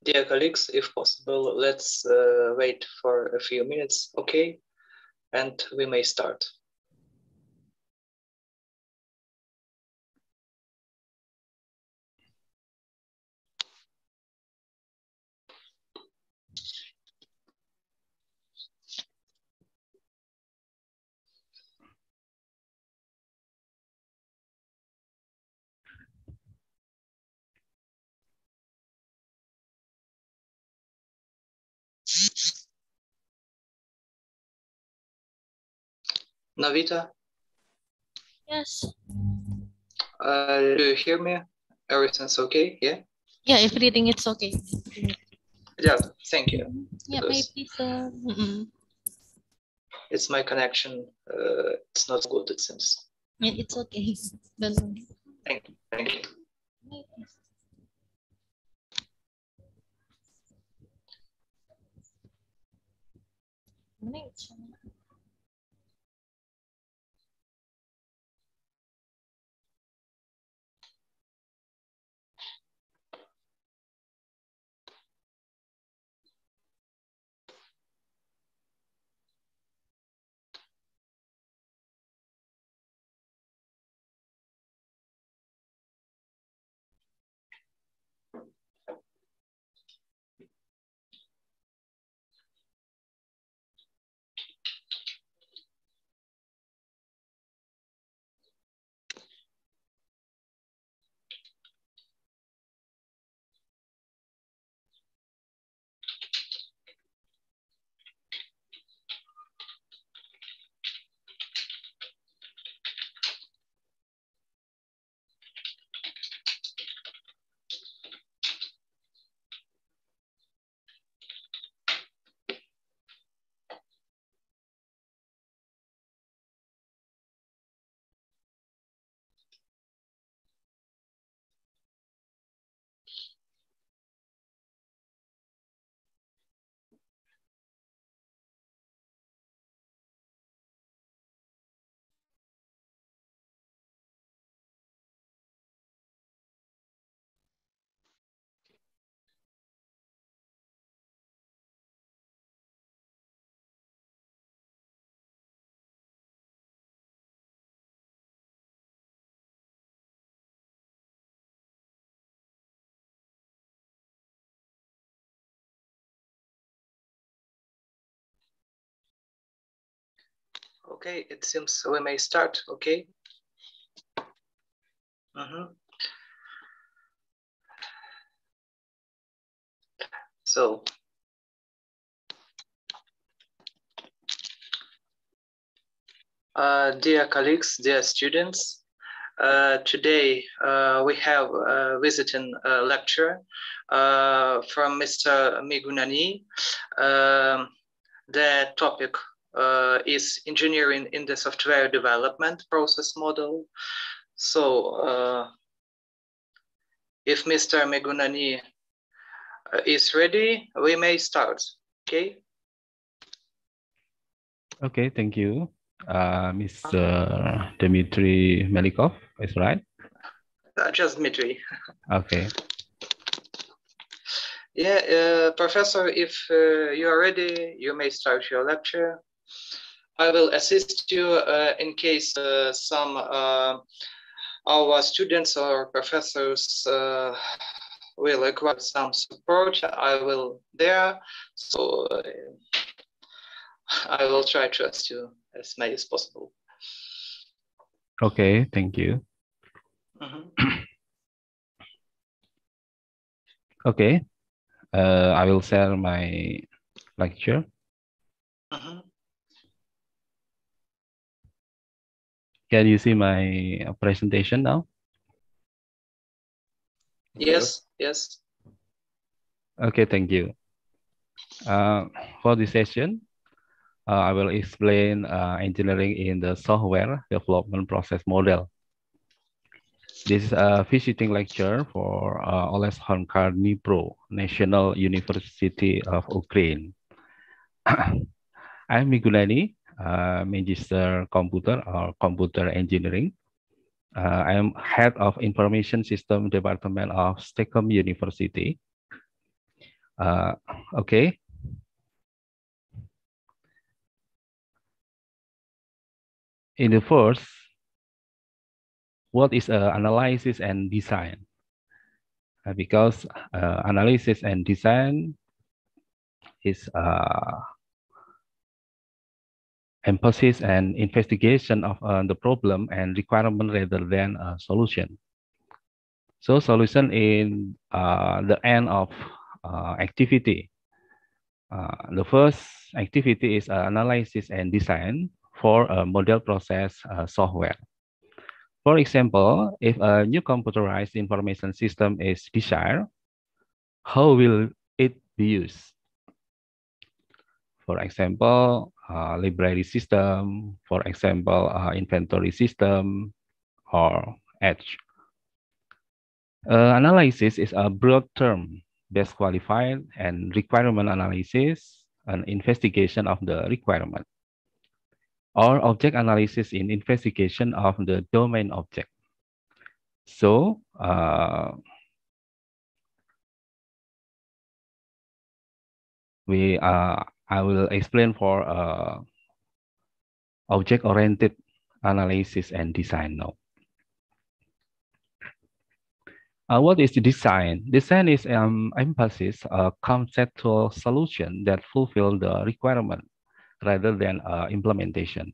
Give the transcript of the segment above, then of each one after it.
Dear colleagues, if possible, let's wait for a few minutes, okay? And we may start. Navita? Yes. Do you hear me? Everything's okay, yeah? Yeah, everything it's okay. Yeah, thank you. Yeah, maybe so. It's my connection. It's not good, it seems. Yeah, it's okay. Don't worry. Thank you. Thank you. Okay, it seems we may start, okay? So, dear colleagues, dear students, today we have a visiting lecture from Mr. Migunani. The topic is engineering in the software development process model. So, if Mr. Migunani is ready, we may start, okay? Okay, thank you. Mr. Dmitry Melikov, is right? Just Dmitry. Okay. Yeah, Professor, if you are ready, you may start your lecture. I will assist you in case some our students or professors will require some support. I will there, so I will try to assist you as many as possible. Okay, thank you. Okay, I will share my lecture. Can you see my presentation now? Yes, yes. Okay, thank you. For this session, I will explain engineering in the software development process model. This is a visiting lecture for Oleshankar Dnipro, National University of Ukraine. I'm Migunani, Magister Computer or Computer Engineering. I am Head of Information System Department of Stockholm University. Okay. In the first, what is analysis and design? Because analysis and design is emphasis and investigation of the problem and requirement rather than a solution. So solution in the end of activity. The first activity is analysis and design for a model process software. For example, if a new computerized information system is desired, how will it be used? For example, library system, for example, inventory system, or edge. Analysis is a broad term, best qualified and requirement analysis, an investigation of the requirement, or object analysis in investigation of the domain object. So, I will explain for object-oriented analysis and design now. What is the design? Design is emphasis a conceptual solution that fulfill the requirement rather than implementation.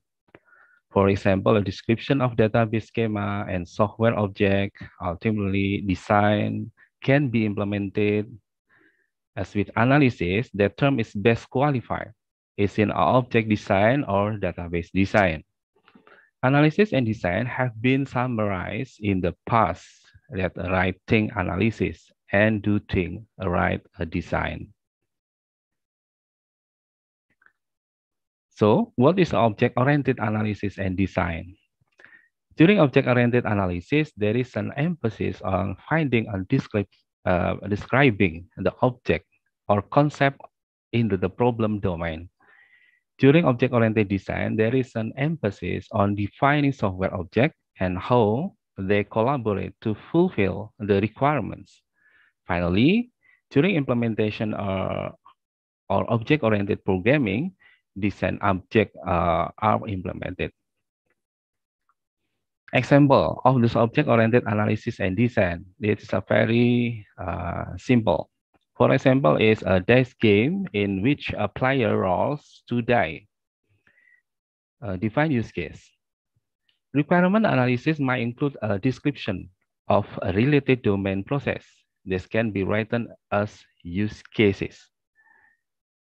For example, a description of database schema and software object, ultimately design, can be implemented. As with analysis, the term is best qualified. Is in object design or database design. Analysis and design have been summarized in the past that right thing analysis and do thing right design. So what is object-oriented analysis and design? During object-oriented analysis, there is an emphasis on finding and describing the object or concept into the problem domain. During object-oriented design, there is an emphasis on defining software objects and how they collaborate to fulfill the requirements. Finally, during implementation or object-oriented programming, design objects are implemented. Example of this object-oriented analysis and design. This is a very simple. For example, is a dice game in which a player rolls 2 dice. Define use case. Requirement analysis might include a description of a related domain process. This can be written as use cases.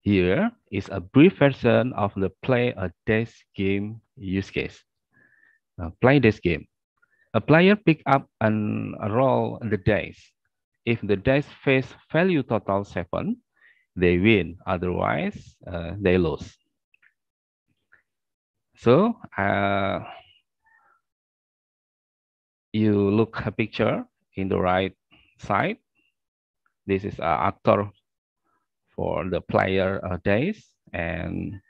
Here is a brief version of the play a dice game use case. Play this game. A player pick up and roll the dice. If the dice face value total 7, they win. Otherwise, they lose. So you look a picture in the right side. This is an actor for the player dice, and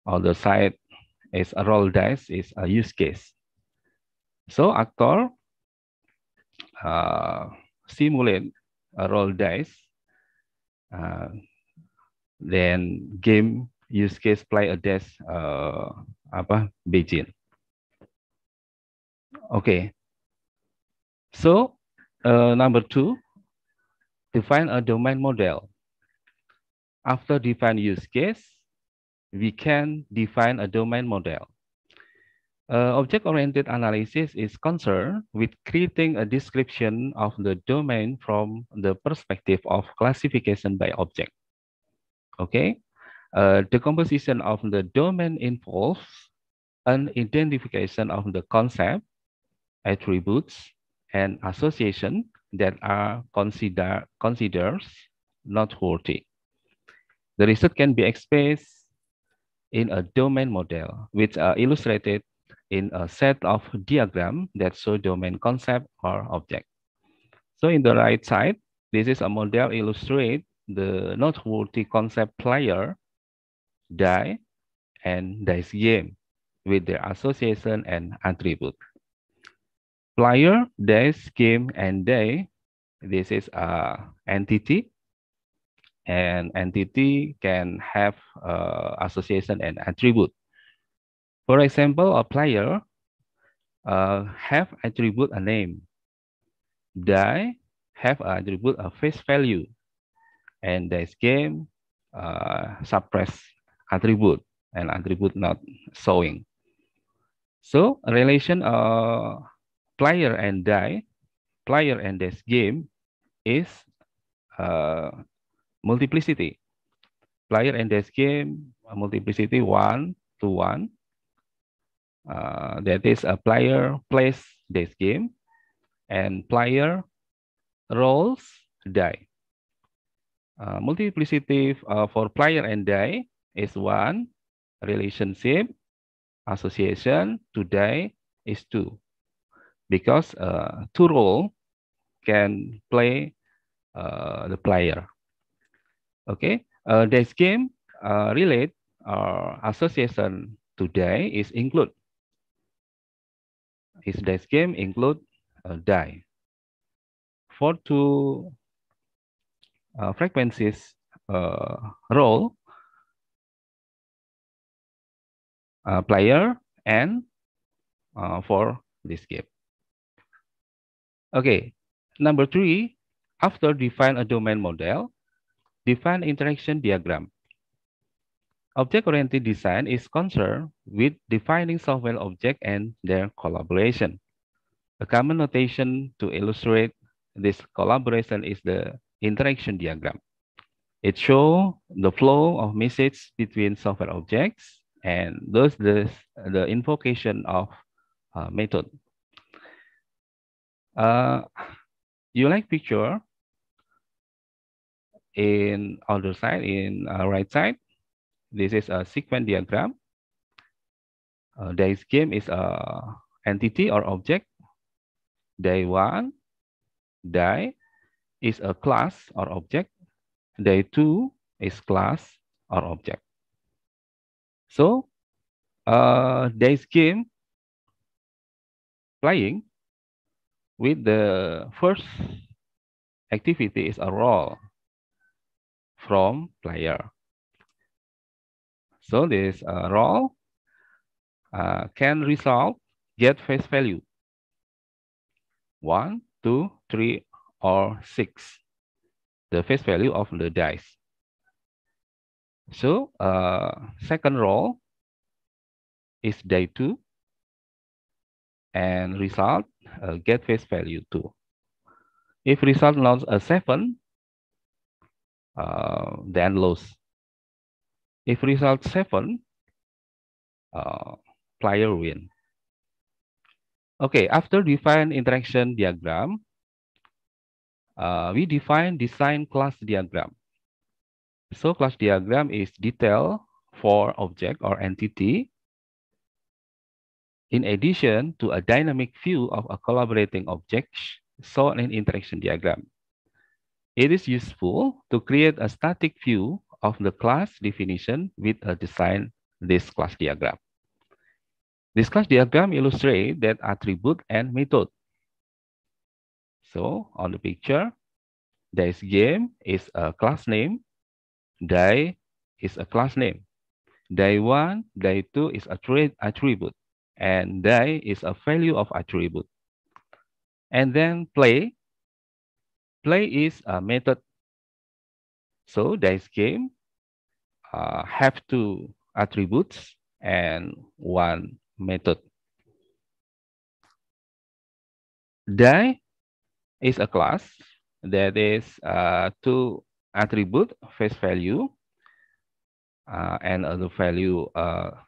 on the side is a roll dice is a use case. So actor simulate a roll dice, then game use case play a dice begin. Okay. So number 2, define a domain model. After define use case, we can define a domain model. Object-oriented analysis is concerned with creating a description of the domain from the perspective of classification by object. Okay, the composition of the domain involves an identification of the concept, attributes, and association that are considered noteworthy. The result can be expressed in a domain model, which are illustrated in a set of diagrams that show domain concept or object. So in the right side, this is a model illustrate the noteworthy concept player, die, and dice game with their association and attribute. Player, dice, game, and die, this is a entity, and entity can have association and attribute. For example, a player have attribute a name. Die have attribute a face value, and this game suppress attribute and attribute not showing. So a relation player and die, player and this game is multiplicity. Player in this game multiplicity 1 to 1. That is a player plays this game and player rolls die. Multiplicity for player and die is 1. Relationship association to die is 2. Because 2 role can play the player. Okay, this game relate association today is include. This game include die. For 2 frequencies role player and for this game. Okay, number 3, after define a domain model, define interaction diagram. Object-oriented design is concerned with defining software objects and their collaboration. A common notation to illustrate this collaboration is the interaction diagram. It shows the flow of messages between software objects and thus the invocation of method. You like picture in other side, in right side. This is a sequence diagram. This game is a entity or object. Day 1, die is a class or object. Day 2 is class or object. So this game playing with the first activity is a role from player. So this role can resolve get face value 1, 2, 3, or 6, the face value of the dice. So second role is day 2 and result get face value 2. If result not a 7, then lose. If result 7, player win. Okay, after define interaction diagram, we define design class diagram. So class diagram is detail for object or entity in addition to a dynamic view of a collaborating object shown in interaction diagram. It is useful to create a static view of the class definition with a design this class diagram. This class diagram illustrates that attribute and method. So on the picture, this game is a class name. Die is a class name. Die 1, die 2 is a attribute. And die is a value of attribute. And then play. Play is a method. So this game have 2 attributes and 1 method. Die is a class that is 2 attribute face value and the value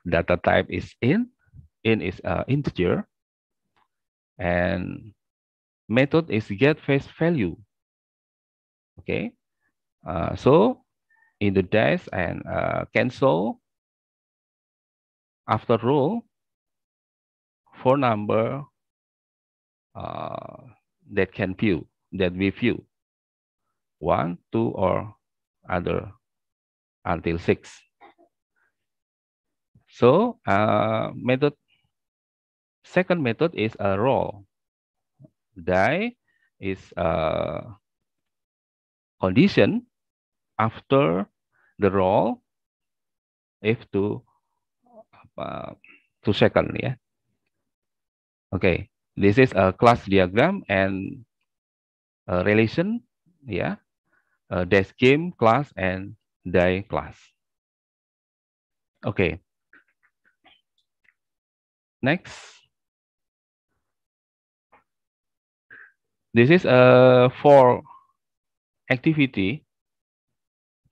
data type is int is integer, and method is get face value. Okay, so in the dash and cancel after row 4 number that can view, that we view 1, 2, or other until 6. So method, second method is a role. Die is a condition after the role if to second, yeah. Okay, this is a class diagram and a relation, yeah. Dash game class and die class. Okay. Next. This is a for activity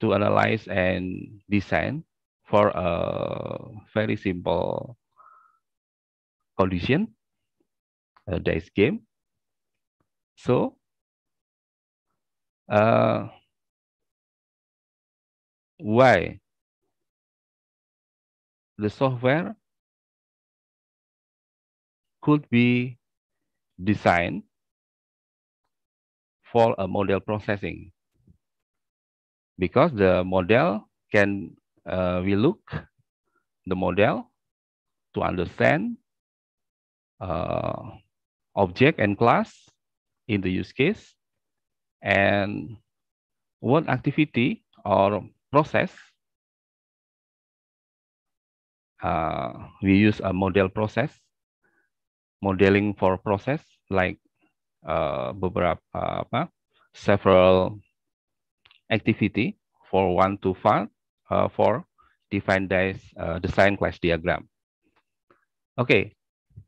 to analyze and design for a very simple condition, a dice game. So, why the software could be designed for a model processing? Because the model can, we look the model to understand object and class in the use case, and what activity or process we use a model process, modeling for process like several activity for 1 to 5 for define this design class diagram. Okay,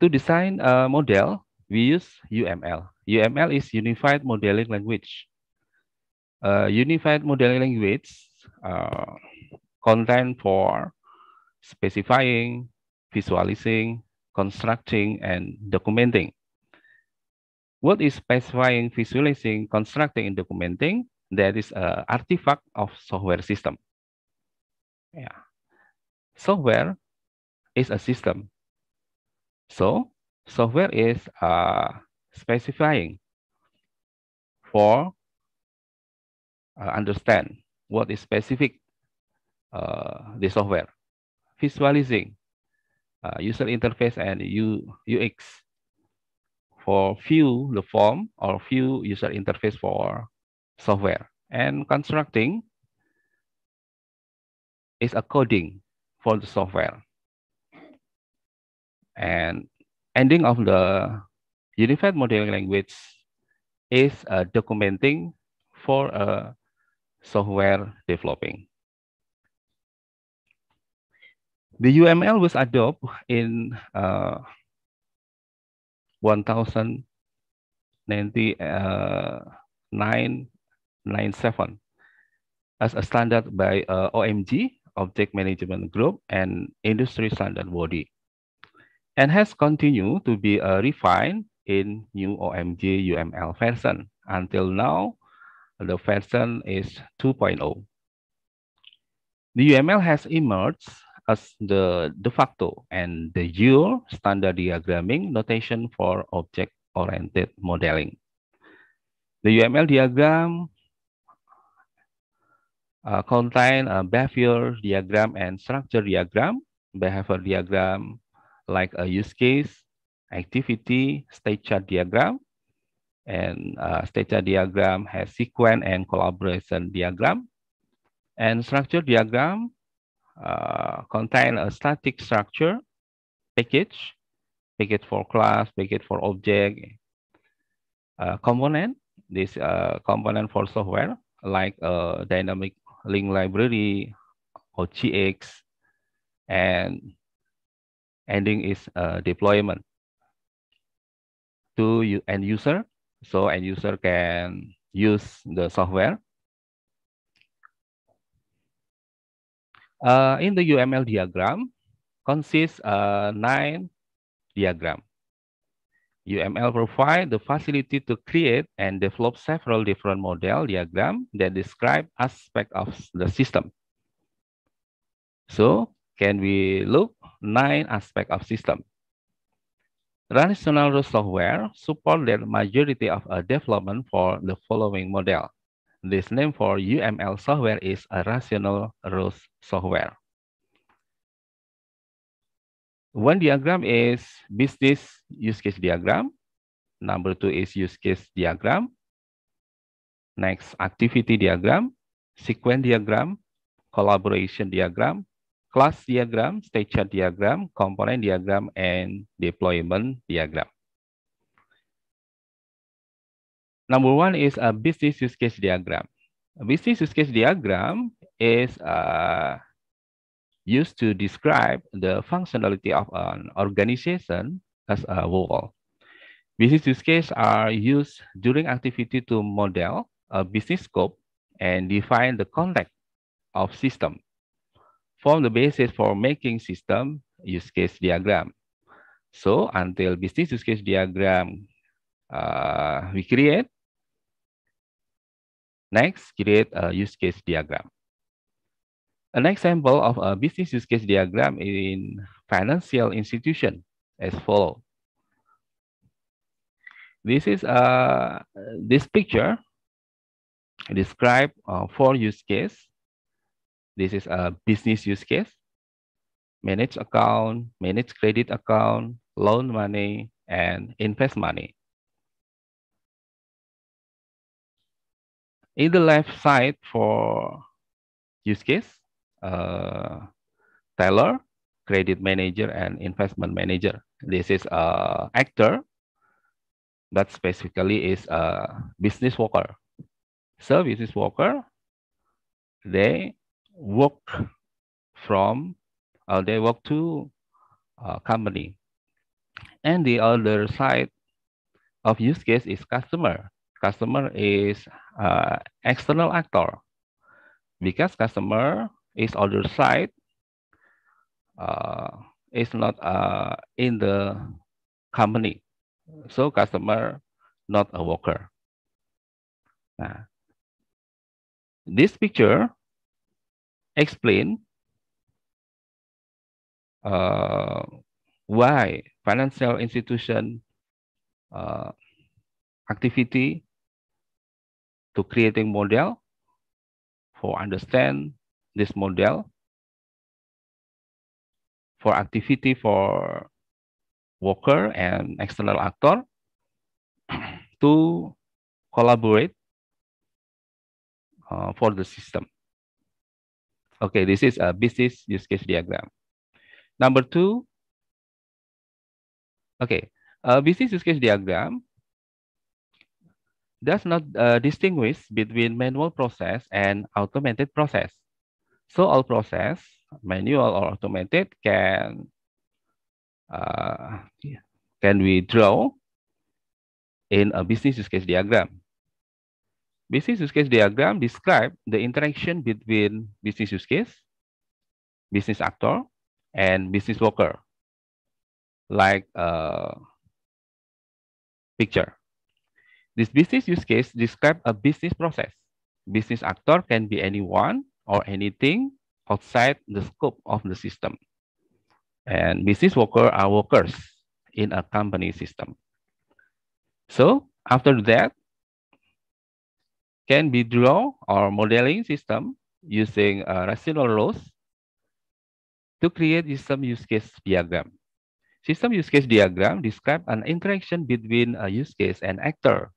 to design a model, we use UML. UML is Unified Modeling Language. Unified Modeling Language content for specifying, visualizing, constructing, and documenting. What is specifying, visualizing, constructing, and documenting? That is an artifact of software system. Yeah. Software is a system. So software is specifying for understand what is specific the software, visualizing user interface and UX for view the form or view user interface for software, and constructing is a coding for the software, and ending of the unified modeling language is documenting for software developing. The UML was adopted in 1997 as a standard by OMG, Object Management Group, and industry standard body, and has continued to be refined in new OMG UML version. Until now, the version is 2.0. The UML has emerged as the de facto and de jure standard diagramming notation for object-oriented modeling. The UML diagram contain a behavior diagram and structure diagram. Behavior diagram like a use case, activity, state chart diagram, and state chart diagram has sequence and collaboration diagram. And structure diagram contain a static structure, package for class, package for object, component, this component for software like dynamic link library or GX, and ending is deployment to end user, so end user can use the software. In the UML diagram consists 9 diagrams. UML provides the facility to create and develop several different model diagrams that describe aspects of the system. So can we look 9 aspects of system? Rational software support the majority of development for the following model. This name for UML software is a rational rules software. One diagram is business use case diagram. Number 2 is use case diagram. Next, activity diagram. sequence diagram, collaboration diagram, class diagram, state chart diagram, component diagram, and deployment diagram. Number one is a business use case diagram. A business use case diagram is used to describe the functionality of an organization as a whole. Business use cases are used during activity to model a business scope and define the context of system. Form the basis for making system use case diagram. So until business use case diagram we create, next create a use case diagram. An example of a business use case diagram in financial institution as follows. This is this picture describe 4 use case. This is a business use case, manage account, manage credit account, loan money, and invest money. In the left side for use case, teller, credit manager, and investment manager. This is a actor, but specifically is a business worker. So business worker, they work from, they work to a company. And the other side of use case is customer. Customer is external actor, because customer is other side, is not in the company. So customer not a worker. This picture explain why financial institution activity to creating model for understand this model for activity for worker and external actor to collaborate for the system. Okay, this is a business use case diagram. Number 2, okay, a business use case diagram does not distinguish between manual process and automated process. So all process, manual or automated, can we draw in a business use case diagram. Business use case diagram describe the interaction between business use case, business actor, and business worker, like picture. This business use case describe a business process. Business actor can be anyone or anything outside the scope of the system. And business worker are workers in a company system. So after that, can be draw or modeling system using rational laws to create system use case diagram. System use case diagram describe an interaction between a use case and actor.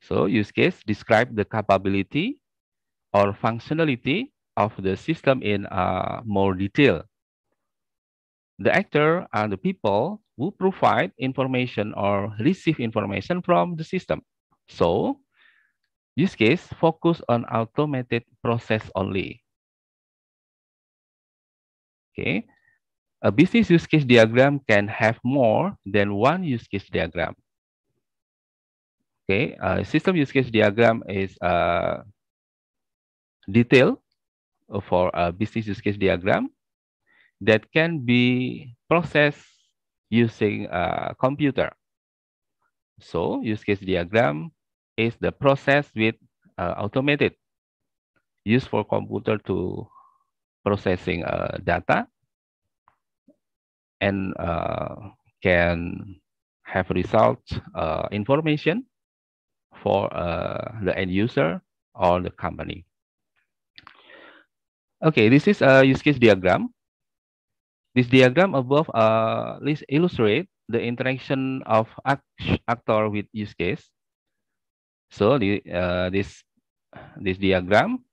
So use case describe the capability or functionality of the system in more detail. The actor are the people who provide information or receive information from the system. So use case focus on automated process only. Okay. A business use case diagram can have more than one use case diagram. Okay, system use case diagram is detail for a business use case diagram that can be processed using a computer. So use case diagram is the process with automated, used for computer to processing data and can have result information for the end user or the company. Okay, this is a use case diagram. This diagram above illustrate the interaction of actor with use case. So this diagram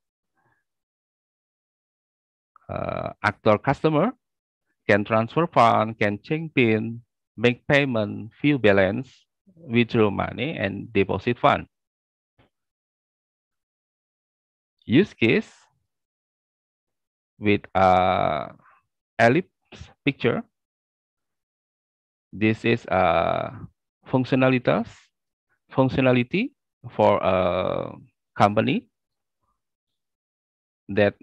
actor customer can transfer fund, can change PIN, make payment, view balance, withdraw money, and deposit fund. Use case with ellipse picture. This is functionality for a company that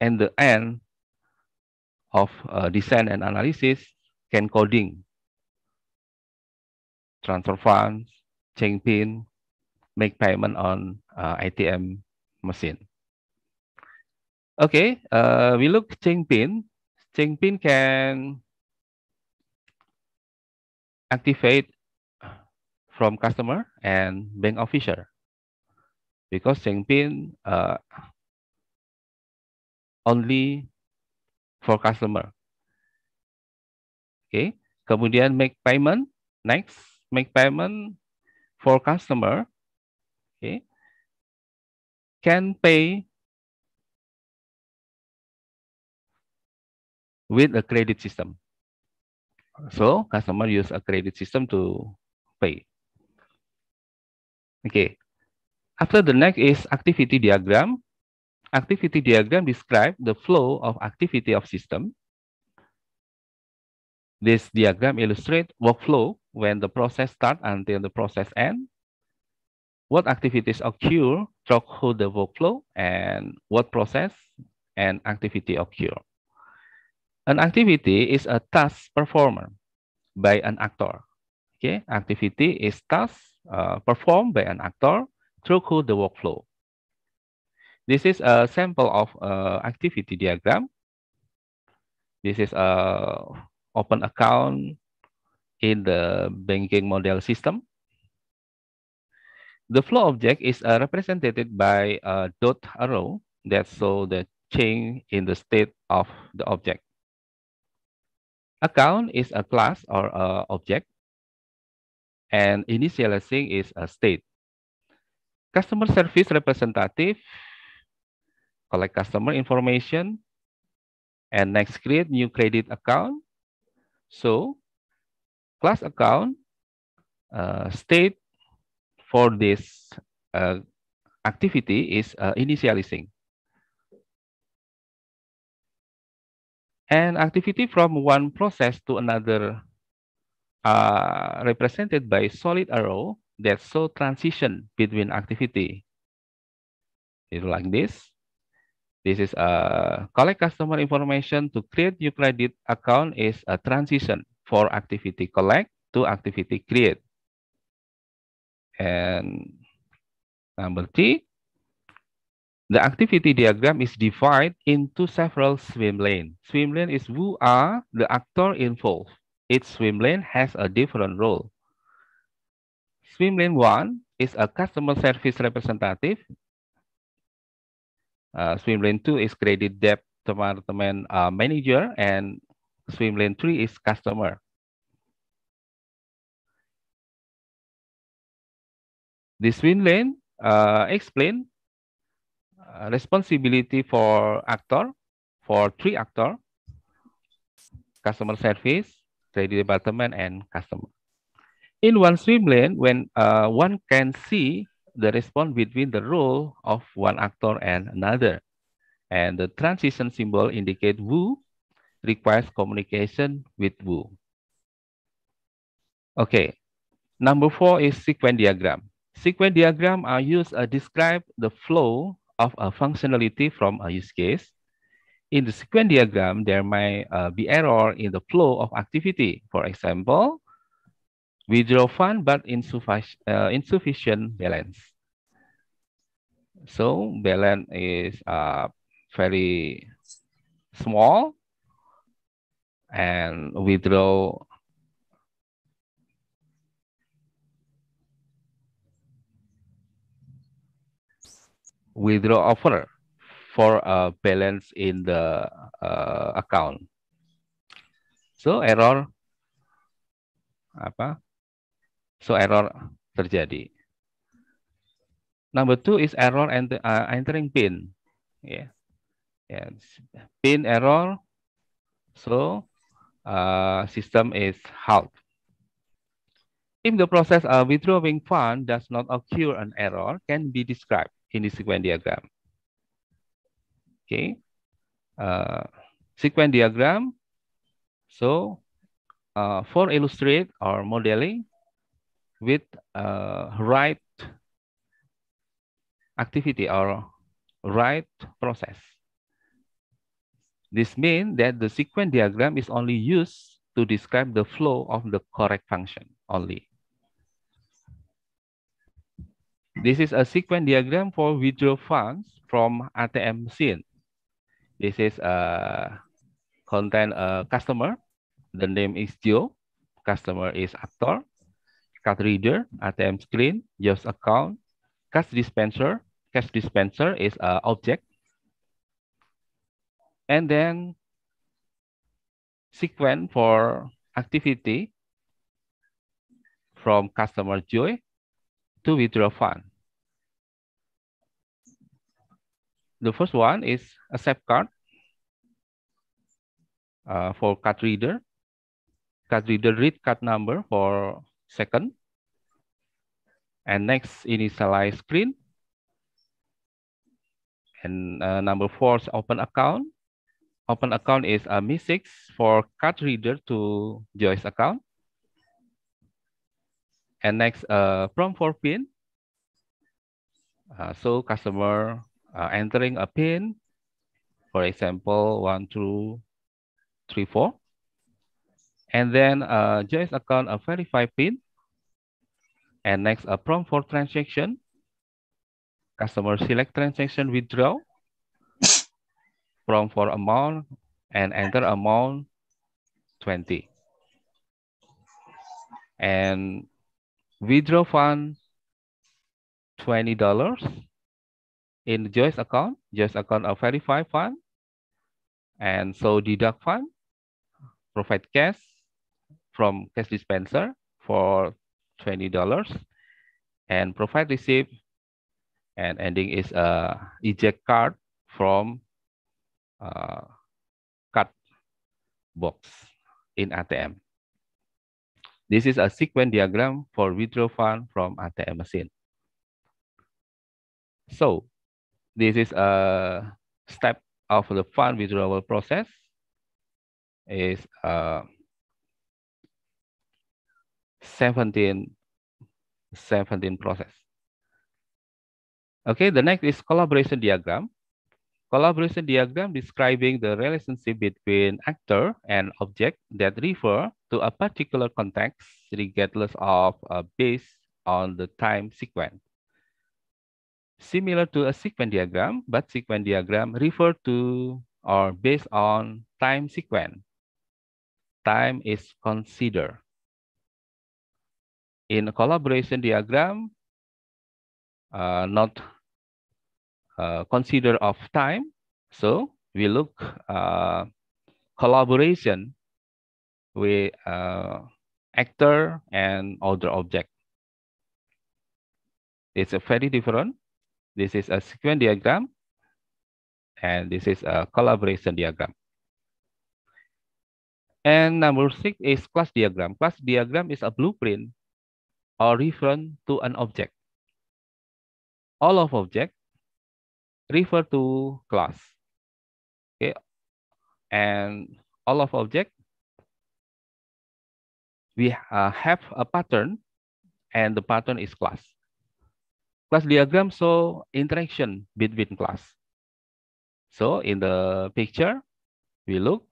at the end of design and analysis can coding, transfer funds, change PIN, make payment on ATM machine. Okay, we look change PIN. Change PIN can activate from customer and bank officer because change PIN only for customer. Okay, kemudian make payment. Next, make payment for customer. Okay, can pay with a credit system. So customer use a credit system to pay. Okay. After the next is activity diagram. Activity diagram describe the flow of activity of system. This diagram illustrates workflow when the process start until the process end. What activities occur throughout the workflow and what process and activity occur. An activity is a task performed by an actor. Okay, activity is task performed by an actor throughout the workflow. This is a sample of activity diagram. This is a open account in the banking model system. The flow object is represented by a dot arrow that show the change in the state of the object. Account is a class or a object, and initializing is a state. Customer service representative collect customer information and next create new credit account. So class account state for this activity is initializing. And activity from one process to another represented by solid arrow that show transition between activity. It's like this. This is collect customer information to create new credit account is a transition for activity collect to activity create. And number 3, the activity diagram is divided into several swim lanes. Swim lane is who are the actor involved. Each swim lane has a different role. Swim lane 1 is a customer service representative. Swim lane 2 is credit debt department manager, and swim lane 3 is customer. The swim lane explain responsibility for actor, for 3 actor, customer service, credit department, and customer. In one swim lane, when one can see the response between the role of one actor and another. And the transition symbol indicate who requires communication with who. Okay, number 4 is sequence diagram. Sequence diagram are used to describe the flow of a functionality from a use case. In the sequence diagram, there may be error in the flow of activity. For example, withdraw fund but insufficient balance. So balance is very small and withdraw offer for a balance in the account. So error apa? So error terjadi. Number 2 is error entering PIN. Yeah. and pin error. So system is halt. If the process of withdrawing fund does not occur, an error can be described in the sequence diagram. Okay, sequence diagram. So for illustrate or modeling with right activity or right process. This means that the sequence diagram is only used to describe the flow of the correct function only. This is a sequence diagram for withdraw funds from ATM machine. This is contain a customer. The name is Joe. Customer is actor. Card reader, ATM screen, JAWS account, cash dispenser. Cash dispenser is an object. And then sequence for activity from customer Joy to withdraw fund. The first one is accept card for card reader. Card reader read card number for second. And next initialize screen. And number 4 is open account. Open account is a M6 for card reader to Joy's account. And next prompt for PIN. So customer entering a PIN, for example, 1, 2, 3, 4. And then Joy's account a verify PIN. And next a prompt for transaction. Customer select transaction withdraw. Prompt for amount and enter amount 20. And withdraw fund $20 in Joy's account a verify fund. And so deduct fund, provide cash from cash dispenser for $20 and provide receipt, and ending is eject card from card box in ATM. This is a sequence diagram for withdraw fund from ATM machine. So this is a step of the fund withdrawal process is 17 process. Okay, the next is collaboration diagram. Collaboration diagram describing the relationship between actor and object that refer to a particular context regardless of based on the time sequence. Similar to a sequence diagram, but sequence diagram refer to or based on time sequence. Time is considered. In a collaboration diagram, not consider of time. So we look collaboration with actor and other object. It's a very different. This is a sequence diagram, and this is a collaboration diagram. And number 6 is class diagram. Class diagram is a blueprint or reference to an object. All of object refer to class. Okay, and all of object we have a pattern, and the pattern is class. Class diagram show interaction between class. So in the picture, we look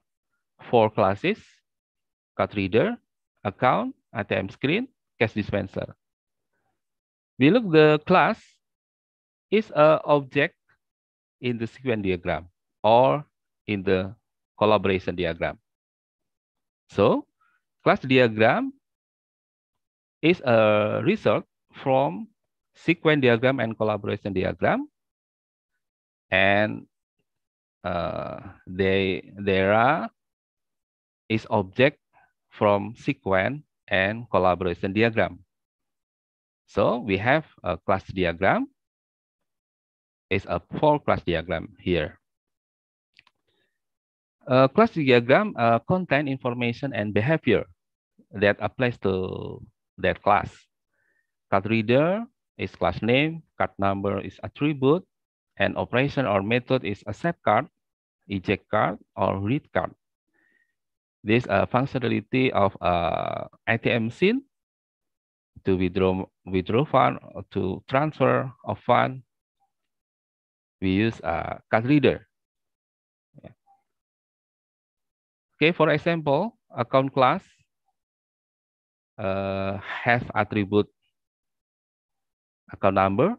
4 classes: card reader, account, ATM screen, cash dispenser. We look the class is an object in the sequence diagram or in the collaboration diagram. So class diagram is a result from sequence diagram and collaboration diagram, and there is object from sequence and collaboration diagram. So we have a class diagram. It's a 4 class diagram here. Class diagram contain information and behavior that applies to that class. Card reader is class name, card number is attribute, and operation or method is accept card, eject card, or read card. This functionality of ATM machine to withdraw fund or to transfer of fund, we use a card reader. Yeah. Okay, for example, account class have attribute account number,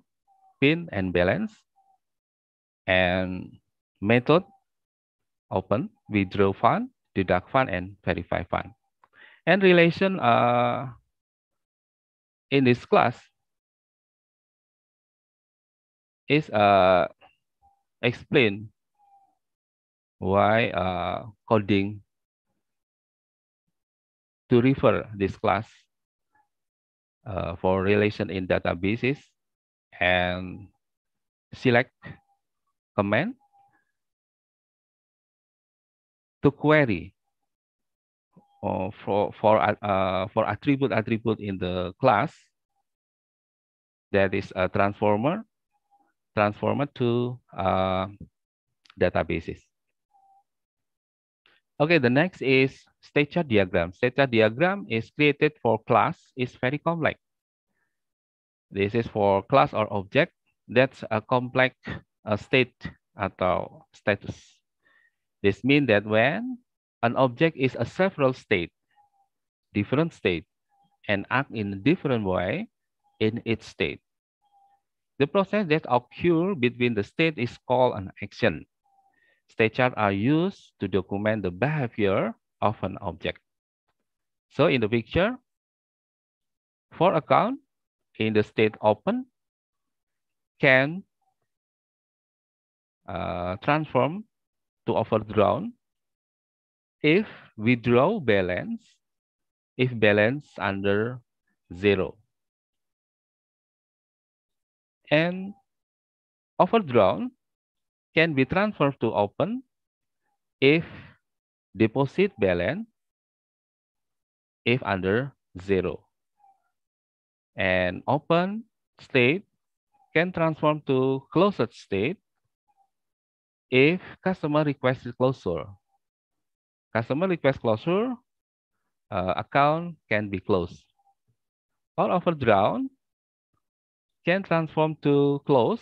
PIN, and balance, and method open, withdraw fund, deduct fund, and verify fund. And relation in this class is explain why coding to refer this class for relation in databases and select command to query for attribute in the class that is a transformer to databases. Okay, the next is state chart diagram. State chart diagram is created for class, is very complex. This is for class or object that's a complex state atau status. This means that when an object is a several state, different state, and act in a different way in each state, the process that occurs between the state is called an action. State charts are used to document the behavior of an object. So in the picture, for account in the state open can transform to overdrawn if withdraw balance, if balance under 0. And overdrawn can be transferred to open if deposit balance if under 0. And open state can transform to closed state if customer requests closure. Customer request closure, account can be closed. Or overdrawn can transform to close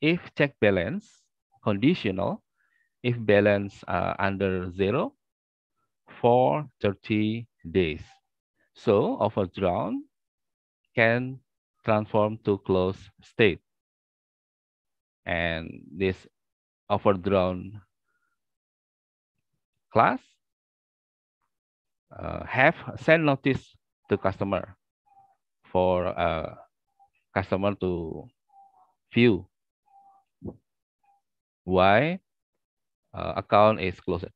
if check balance conditional, if balance under 0 for 30 days. So overdrawn can transform to closed state. And this overdrawn class have send notice to customer for customer to view why account is closed.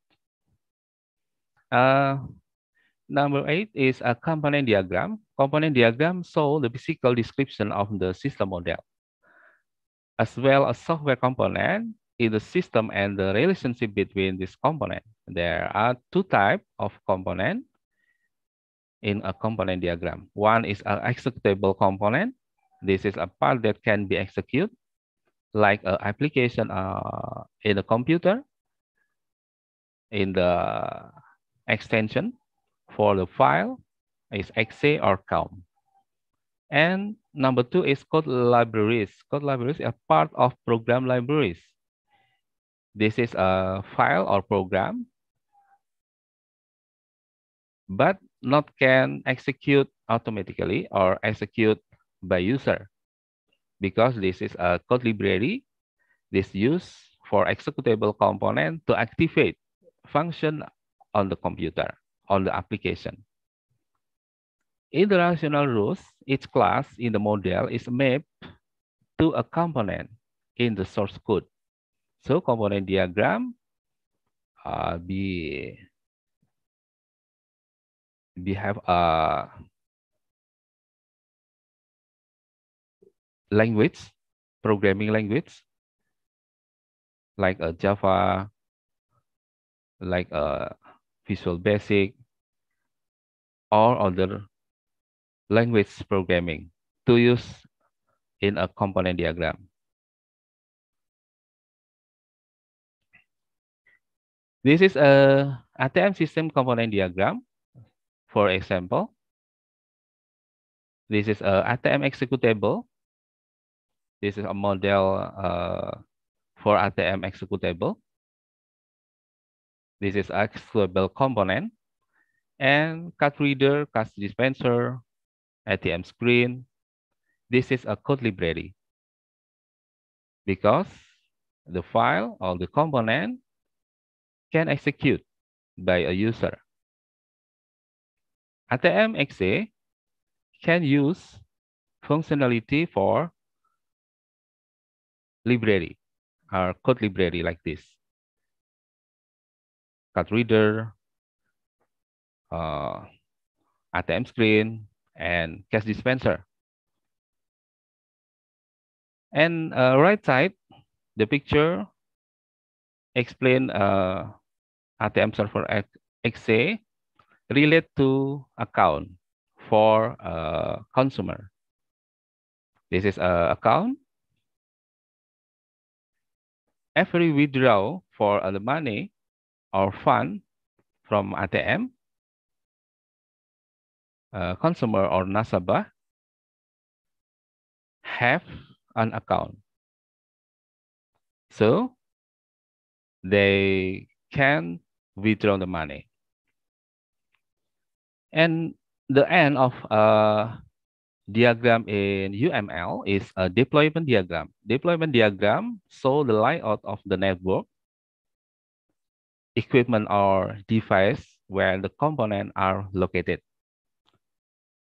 Number 8 is a component diagram. Component diagram show the physical description of the system model, as well as software component in the system and the relationship between this component. There are two types of component in a component diagram. One is an executable component. This is a part that can be executed, like an application in a computer, in the extension for the file is exe or count. And number 2 is code libraries. Code libraries are part of program libraries. This is a file or program, but not can execute automatically or execute by user, because this is a code library. This used for executable component to activate function on the computer, on the application. In the relational rules, each class in the model is mapped to a component in the source code. So component diagram we have a language, programming language, like a Java like Visual Basic or other language programming to use in a component diagram. This is a ATM system component diagram. For example, this is a ATM executable. This is a model for ATM executable. This is executable component and card reader, cash dispenser, ATM screen. This is a code library because the file or the component can execute by a user. ATM exe can use functionality for library or code library like this. Card reader, ATM screen, and cash dispenser. And right side, the picture explain ATM server exe relate to account for consumer. This is a account. Every withdraw for the money or fund from ATM, consumer or nasabah have an account. So they can withdraw the money. And the end of diagram in UML is a deployment diagram. Deployment diagram show the layout of the network, equipment or device where the components are located.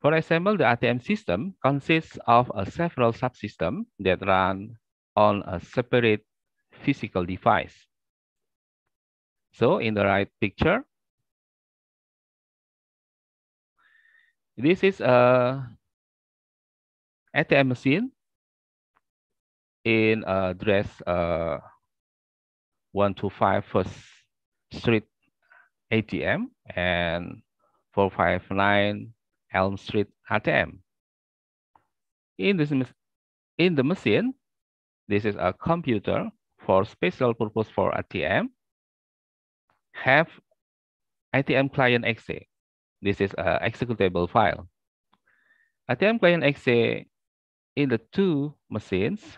For example, the ATM system consists of several subsystems that run on a separate physical device. So in the right picture, this is a ATM machine in address 125 First Street ATM and 459 Elm Street ATM. In the machine, this is a computer for special purpose for ATM. Have ATM client exe. This is an executable file. ATM client exe in the two machines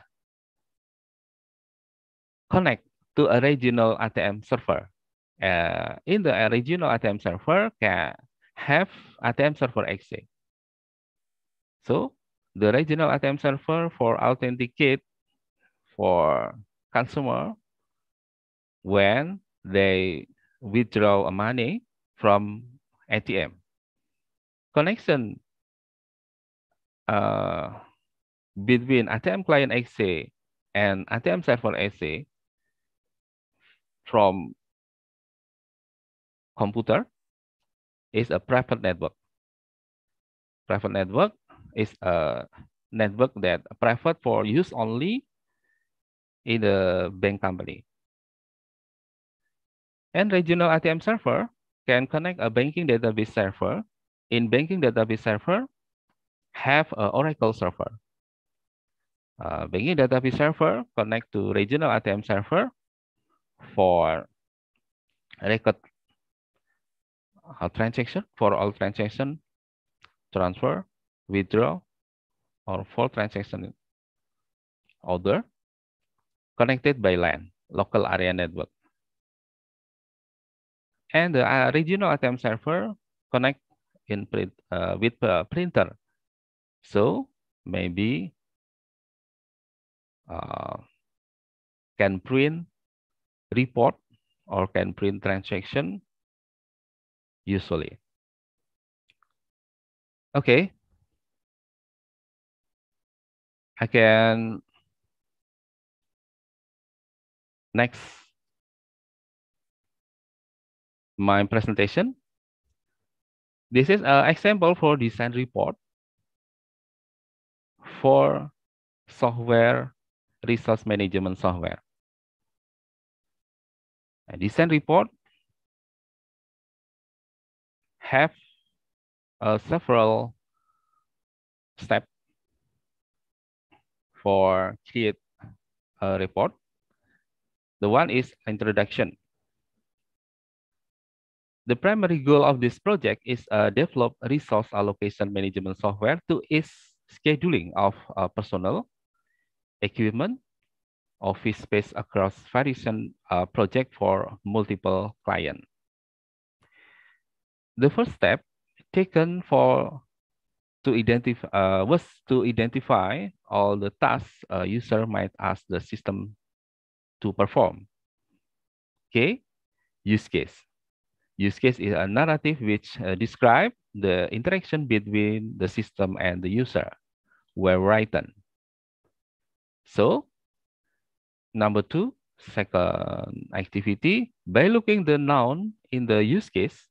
connect to a regional ATM server. In the regional ATM server can have ATM server exe. So the regional ATM server for authenticate for consumer when they withdraw money from ATM. Connection between ATM client exe and ATM server exe from computer is a private network. Private network is a network that private for use only in the bank company. And regional ATM server can connect a banking database server. In banking database server, have an Oracle server. Banking database server connect to regional ATM server for record transaction, for all transaction, transfer, withdraw, or for transaction order, connected by LAN, local area network. And the regional ATM server connect in with printer. So maybe can print report or can print transaction usually. Okay. I can next my presentation. This is an example for design report for software resource management software. A design report have several steps for create a report. The one is introduction. The primary goal of this project is develop resource allocation management software to ease scheduling of personnel, equipment, office space across various projects for multiple clients. The first step taken was to identify all the tasks a user might ask the system to perform. Okay, use case. Use case is a narrative which describes the interaction between the system and the user were written. So, number 2, second activity, by looking the noun in the use case,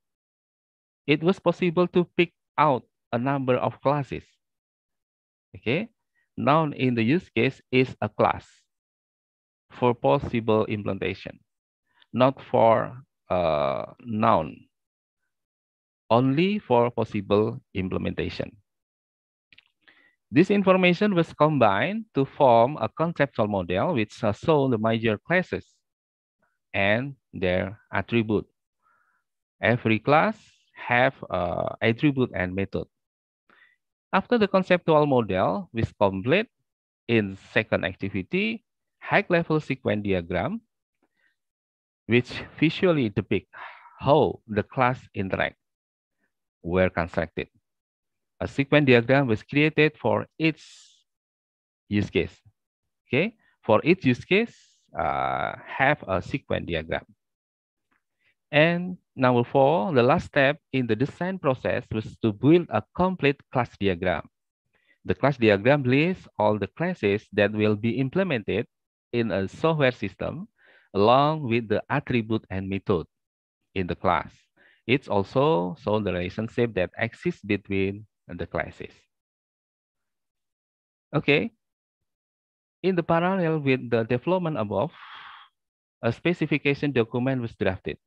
it was possible to pick out a number of classes. Okay, noun in the use case is a class for possible implementation, not for noun, only for possible implementation. This information was combined to form a conceptual model which shows the major classes and their attribute. Every class have attribute and method. After the conceptual model was complete, in second activity, high-level sequence diagram, which visually depict how the class interact, were constructed. A sequence diagram was created for each use case. Okay, for each use case, have a sequence diagram. And number 4, the last step in the design process was to build a complete class diagram. The class diagram lists all the classes that will be implemented in a software system along with the attribute and method in the class. It's also shows the relationship that exists between the classes. Okay. In the parallel with the development above, a specification document was drafted.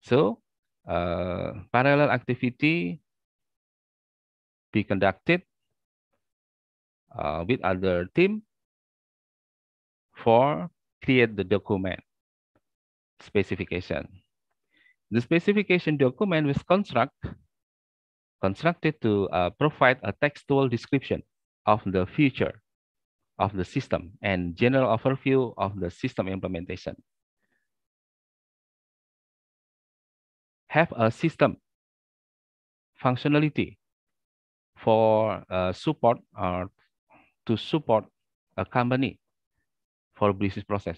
So, parallel activity be conducted with other team for create the document specification. The specification document was constructed to provide a textual description of the feature of the system and general overview of the system implementation. Have a system functionality for support or to support a company for business process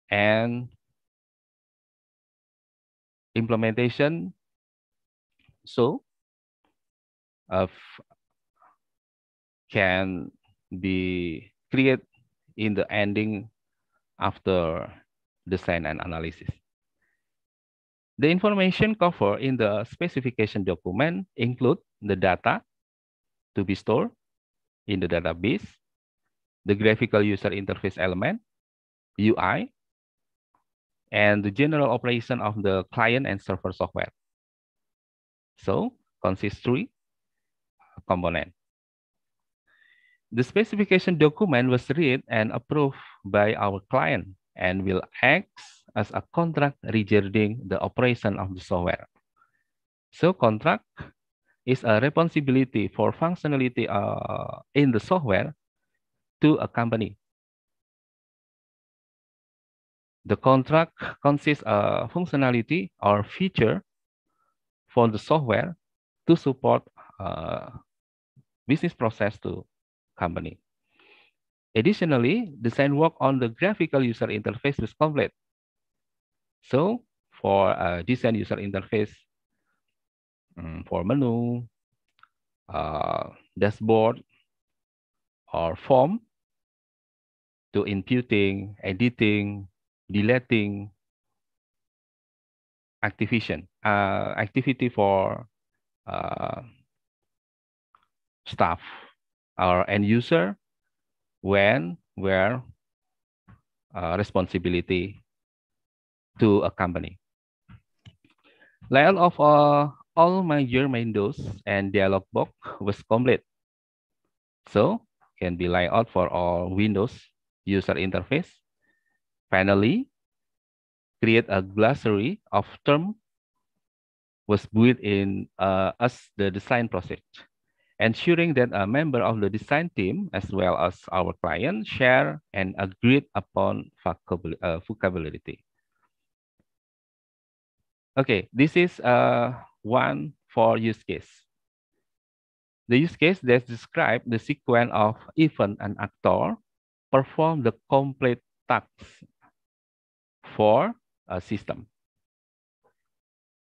and implementation. So can be created in the ending after design and analysis. The information covered in the specification document include the data to be stored in the database, the graphical user interface element, UI, and the general operation of the client and server software. So, consists 3 components. The specification document was read and approved by our client and will act as a contract regarding the operation of the software. So contract is a responsibility for functionality in the software to a company. The contract consists of functionality or feature for the software to support business process to company. Additionally, design work on the graphical user interface is complete. So for design user interface, for menu, dashboard, or form to inputting, editing, deleting, activity for staff or end user where responsibility to a company. Layout of all major windows and dialog box was complete. So can be layout for all Windows user interface. Finally, create a glossary of terms was built in as the design process, ensuring that a member of the design team as well as our client share and agreed upon vocabulary. Okay, this is one for use case. The use case that describes the sequence of event an actor perform the complete tasks for a system.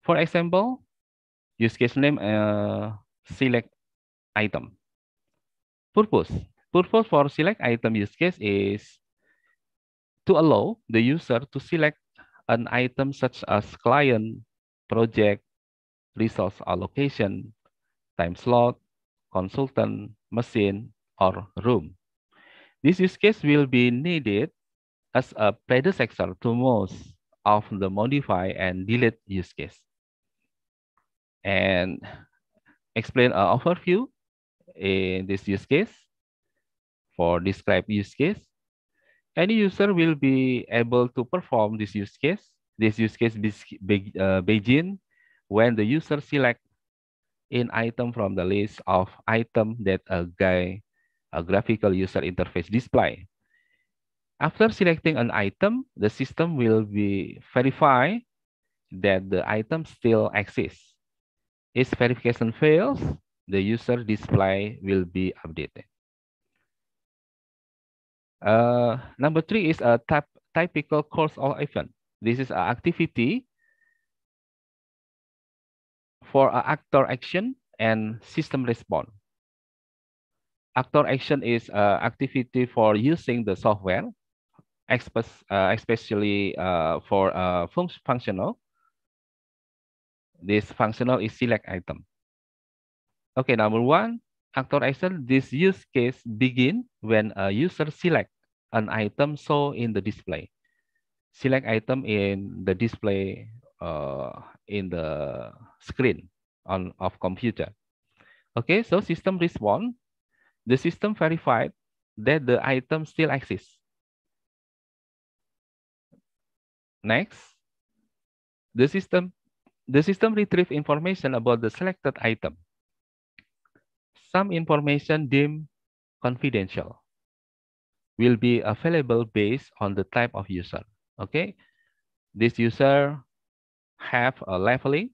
For example, use case name select item. Purpose. Purpose for select item use case is to allow the user to select an item such as client, project, resource allocation, time slot, consultant, machine, or room. This use case will be needed as a predecessor to most of the modify and delete use case. And explain an overview in this use case. For described use case, any user will be able to perform this use case. This use case begin when the user select an item from the list of items that a graphical user interface display. After selecting an item, the system will be verify that the item still exists. If verification fails, the user display will be updated. Number 3 is a typical course or event. This is an activity for actor action and system response. Actor action is an activity for using the software, especially for functional. This functional is select item. Okay, number 1, actor action. This use case begin when a user select an item shown in the display. Select item in the display in the screen of computer. Okay, so system respond. The system verified that the item still exists. Next, the system retrieve information about the selected item. Some information deemed confidential will be available based on the type of user. Okay, this user have a leveling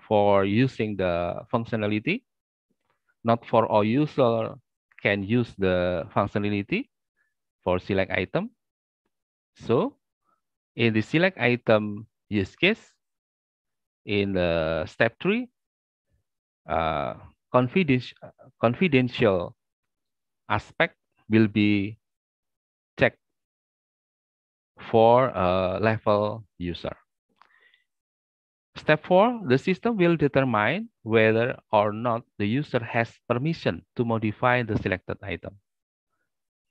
for using the functionality. Not for all user can use the functionality for select item. So in the select item use case, in the step 3, confidential aspect will be checked for a level user. Step 4, the system will determine whether or not the user has permission to modify the selected item.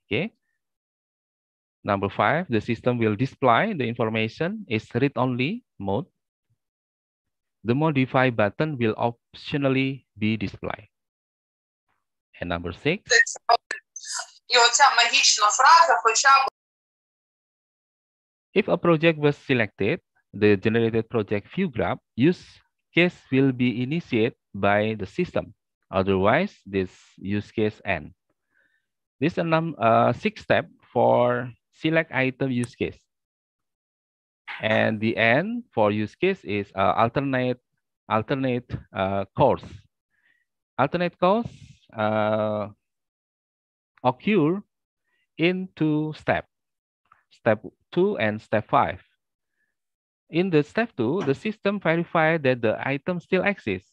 Okay. Number 5, the system will display the information is read-only mode. The modify button will optionally be displayed. And number 6. If a project was selected, the generated project view graph use case will be initiated by the system. Otherwise, this use case ends. This is a 6 step for select item use case. And the end for use case is alternate course. Alternate course occur in 2 steps. Step 2 and step 5. In the step 2, the system verifies that the item still exists.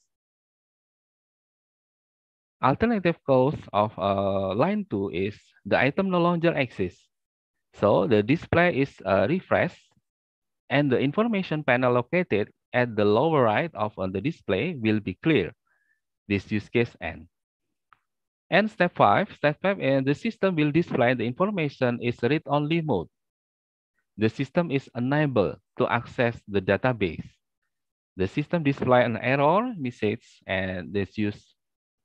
Alternative course of line 2 is the item no longer exists. So the display is refreshed and the information panel located at the lower right of the display will be clear. This use case ends. And step 5, the system will display the information is read-only mode. the system is unable to access the database. The system displays an error message and this use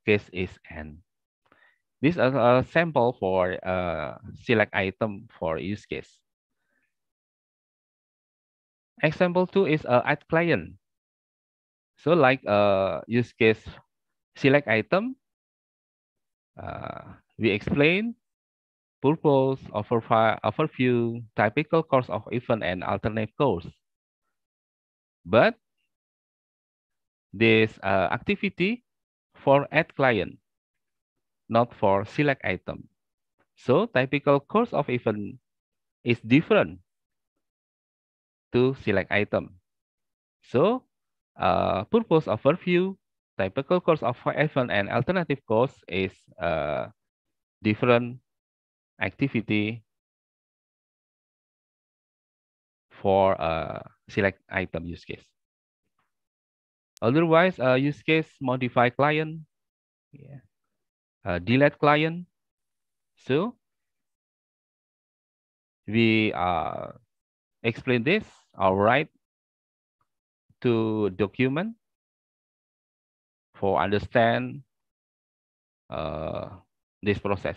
case is N. This is a sample for select item for use case. Example 2 is add client. So like use case select item, we explain purpose, overview, typical course of event, and alternate course. But this activity for add client, not for select item. So typical course of event is different to select item. So purpose overview, typical course of event, and alternative course is different activity for select item use case. Otherwise, use case modify client, delete client. So we explain this, all right, to document for understand this process,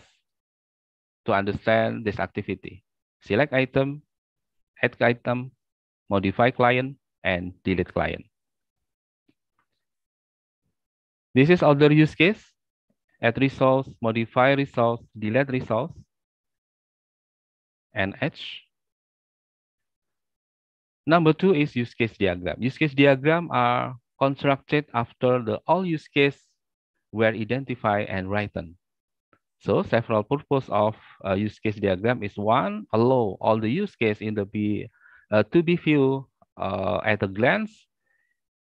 to understand this activity. Select item, add item, modify client, and delete client. This is other use case, add resource, modify resource, delete resource, and H. Number 2 is use case diagram. Use case diagram are constructed after the all use case were identified and written. So several purpose of use case diagram is one, allow all the use case in the to be viewed at a glance,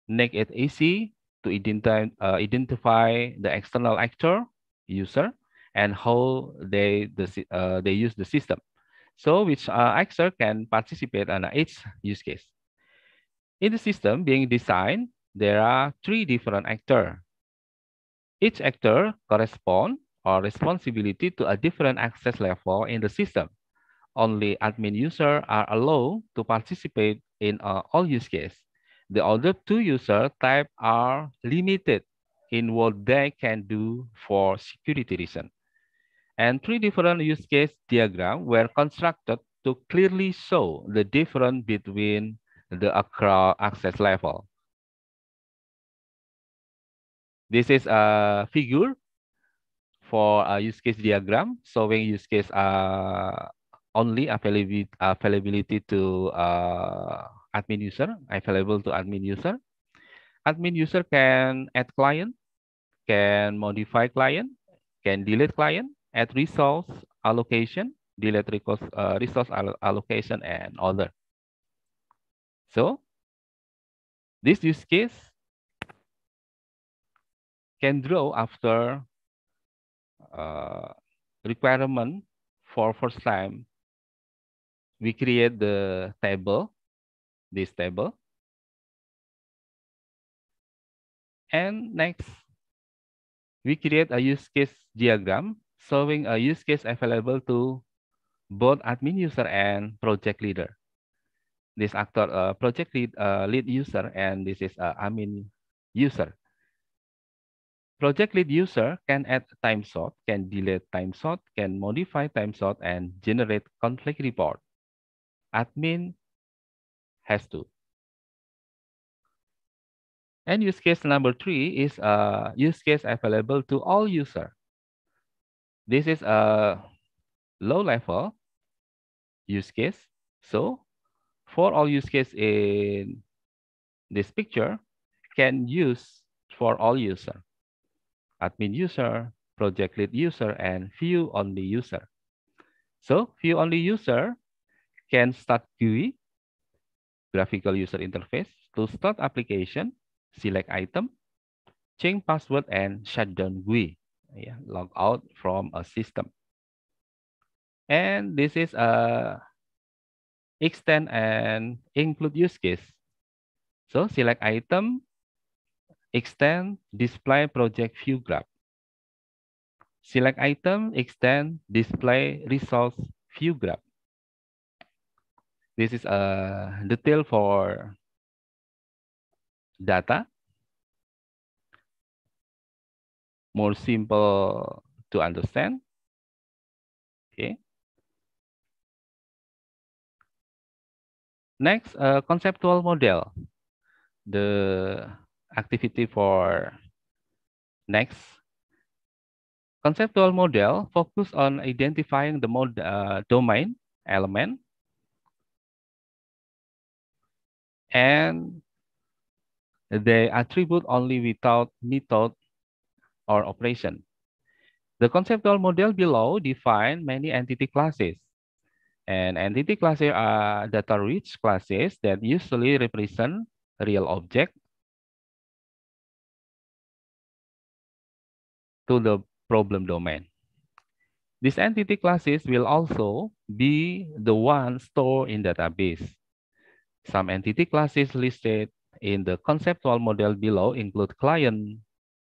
make it easy to identify the external actor, user, and how they use the system. So which actor can participate on each use case. In the system being designed, there are 3 different actors. Each actor corresponds or responsibility to a different access level in the system. Only admin users are allowed to participate in all use cases. The other 2 user types are limited in what they can do for security reasons. And 3 different use case diagrams were constructed to clearly show the difference between the access level. This is a figure for a use case diagram showing use case only availability to admin user, available to admin user. Admin user can add client, can modify client, can delete client, add resource allocation, delete resource allocation, and other. So this use case can draw after requirement for first time. We create the table, this table. And next, we create a use case diagram showing a use case available to both admin user and project leader. This actor project lead user, and this is admin user. Project lead user can add time slot, can delete time slot, can modify time slot, and generate conflict report. Admin has to. And use case number 3 is a use case available to all users. This is a low level use case. So for all use case in this picture can use for all user. Admin user, project lead user, and view only user. So view only user can start GUI, graphical user interface, to start application, select item, change password, and shut down GUI. Log out from a system. And this is a extend and include use case. So select item, extend, display project view graph. Select item, extend, display resource view graph. This is a detail for data, more simple to understand. Okay. Next, conceptual model. The activity for next. Conceptual model focus on identifying the domain element and they attribute only without method or operation. The conceptual model below define many entity classes. And entity classes are data-rich classes that usually represent real object to the problem domain. These entity classes will also be the ones stored in database. Some entity classes listed in the conceptual model below include client,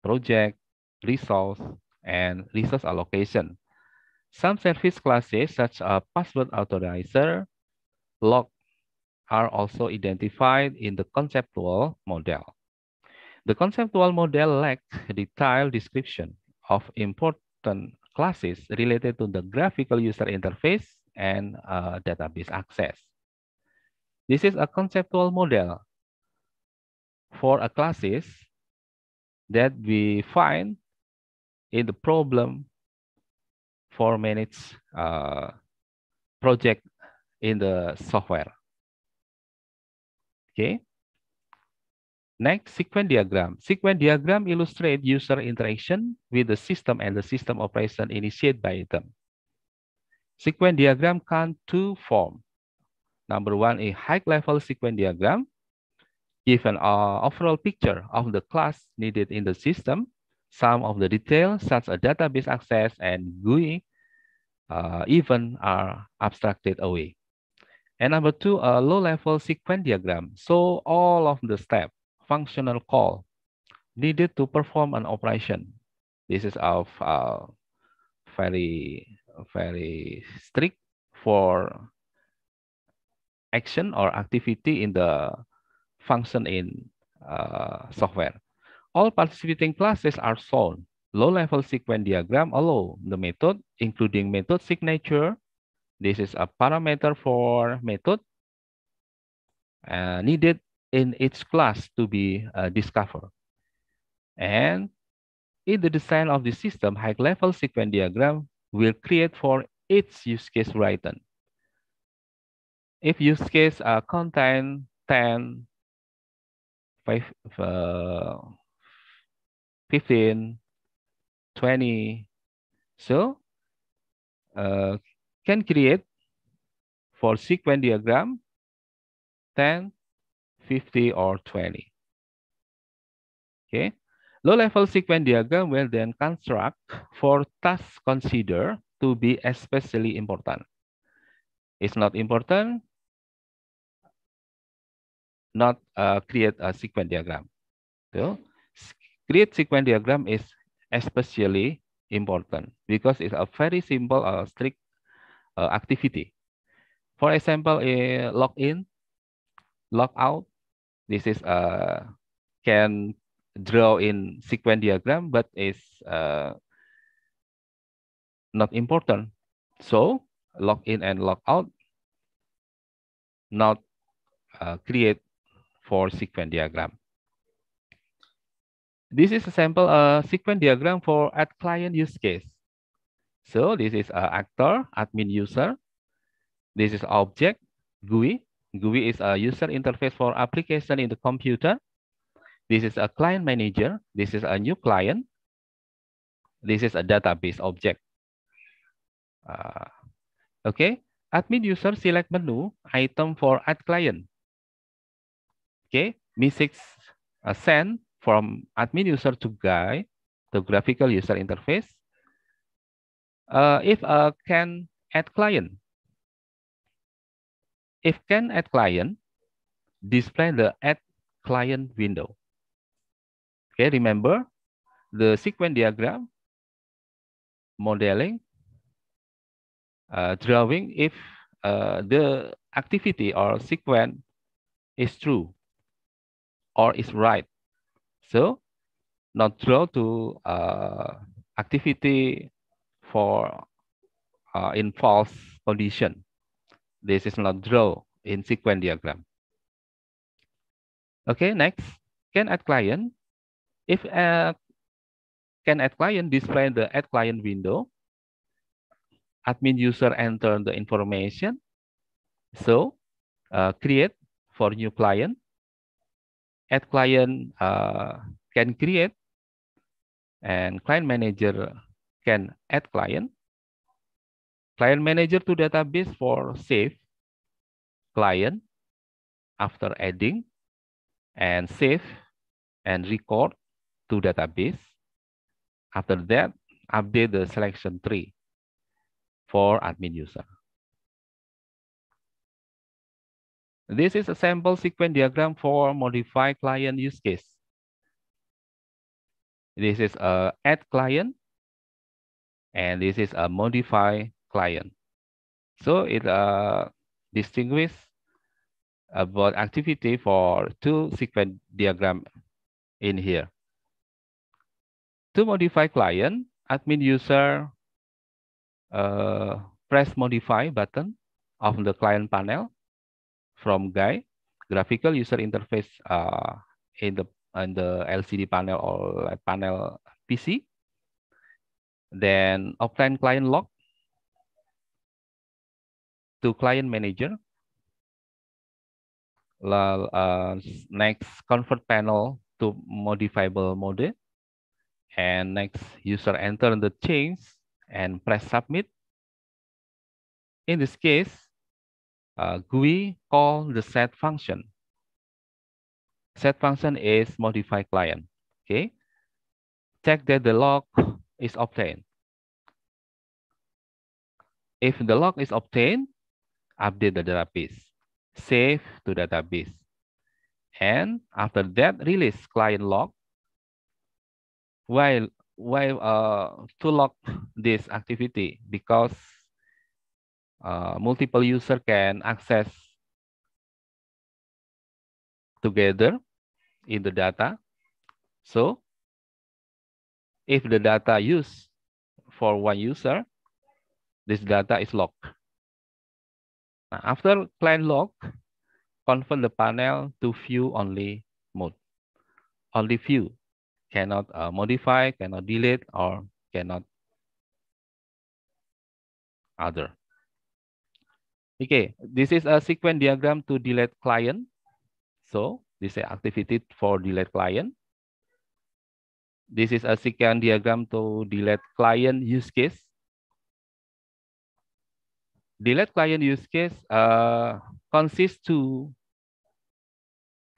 project, resource, and resource allocation. Some service classes, such as password authorizer, log, are also identified in the conceptual model. The conceptual model lacks detailed description of important classes related to the graphical user interface and database access. This is a conceptual model for a classes that we find in the problem for manage project in the software. Okay. Next, sequence diagram. Sequence diagram illustrate user interaction with the system and the system operation initiated by them. Sequence diagram can two form. Number one, a high-level sequence diagram give an overall picture of the class needed in the system. Some of the details, such as database access and GUI, even are abstracted away. And number two, a low-level sequence diagram. So all of the steps, functional call needed to perform an operation. This is of very strict for action or activity in the function in software. All participating classes are shown. Low-level sequence diagram allow the method, including method signature. This is a parameter for method needed in each class to be discovered. And in the design of the system, high-level sequence diagram will create for each use case written. If use case contain 10, 15, 20, so can create for sequence diagram 10, 50, or 20. Okay. Low-level sequence diagram will then construct for tasks considered to be especially important. It's not important, not create a sequence diagram. So, create sequence diagram is especially important because it's a very simple strict activity. For example, a login, logout. This is can draw in sequence diagram, but is not important. So login and logout not create for sequence diagram. This is a sample sequence diagram for add client use case. So this is actor, admin user. This is object, GUI. GUI is a user interface for application in the computer. This is a client manager. This is a new client. This is a database object. Okay, admin user select menu item for add client. Okay, M6 send from admin user to GUI, the graphical user interface. If can add client. If can add client, display the add client window. Okay, remember the sequence diagram, modeling, drawing. If the activity or sequence is true or is right. So not draw to activity for in false condition. This is not draw in sequence diagram. Okay, next, can add client. If can add client display the add client window, admin user enter the information. So create for new client. Add client can create, and client manager can add client. Client manager to database for save client after adding, and save and record to database. After that, update the selection tree for admin user. This is a sample sequence diagram for modify client use case. This is a add client, and this is a modify client. So it distinguish about activity for two sequence diagram in here. To modify client, admin user press modify button of the client panel from GUI, graphical user interface in the LCD panel or panel PC. Then obtain client log to client manager. Next, convert panel to modifiable mode. And next, user enter the change and press submit. In this case, GUI call the set function. Set function is modify client. Okay. Check that the log is obtained. If the log is obtained, update the database, save to database. And after that, release client log. While to log this activity, because multiple user can access together in the data. So if the data used for one user, this data is locked. Now, after client log, convert the panel to view only mode. Only view, cannot modify, cannot delete, or cannot other. Okay, this is a sequence diagram to delete client. So this is activity for delete client. This is a sequence diagram to delete client use case. Delete client use case consists to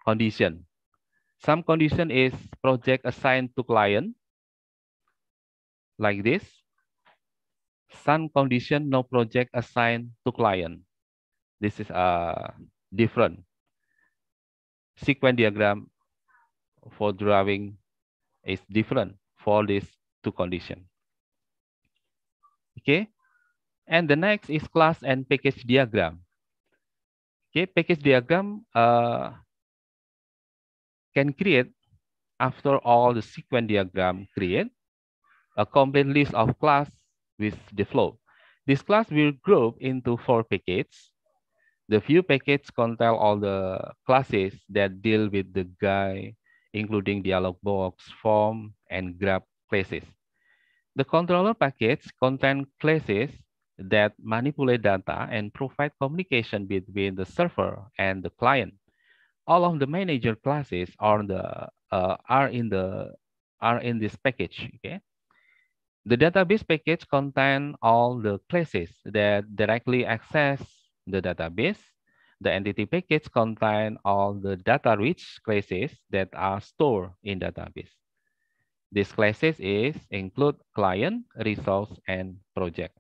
condition. Some condition is project assigned to client, like this. Some condition no project assigned to client. This is different. Sequence diagram for drawing is different for these two conditions. Okay, and the next is class and package diagram. Okay, package diagram can create, after all the sequence diagram create, a complete list of class with the flow. This class will group into 4 packages. The view package contain all the classes that deal with the GUI, including dialog box, form, and graph classes. The controller package contains classes that manipulate data and provide communication between the server and the client. All of the manager classes are in this package. Okay. The database package contains all the classes that directly access the database. The entity package contains all the data-rich classes that are stored in database. These classes include client, resource, and project.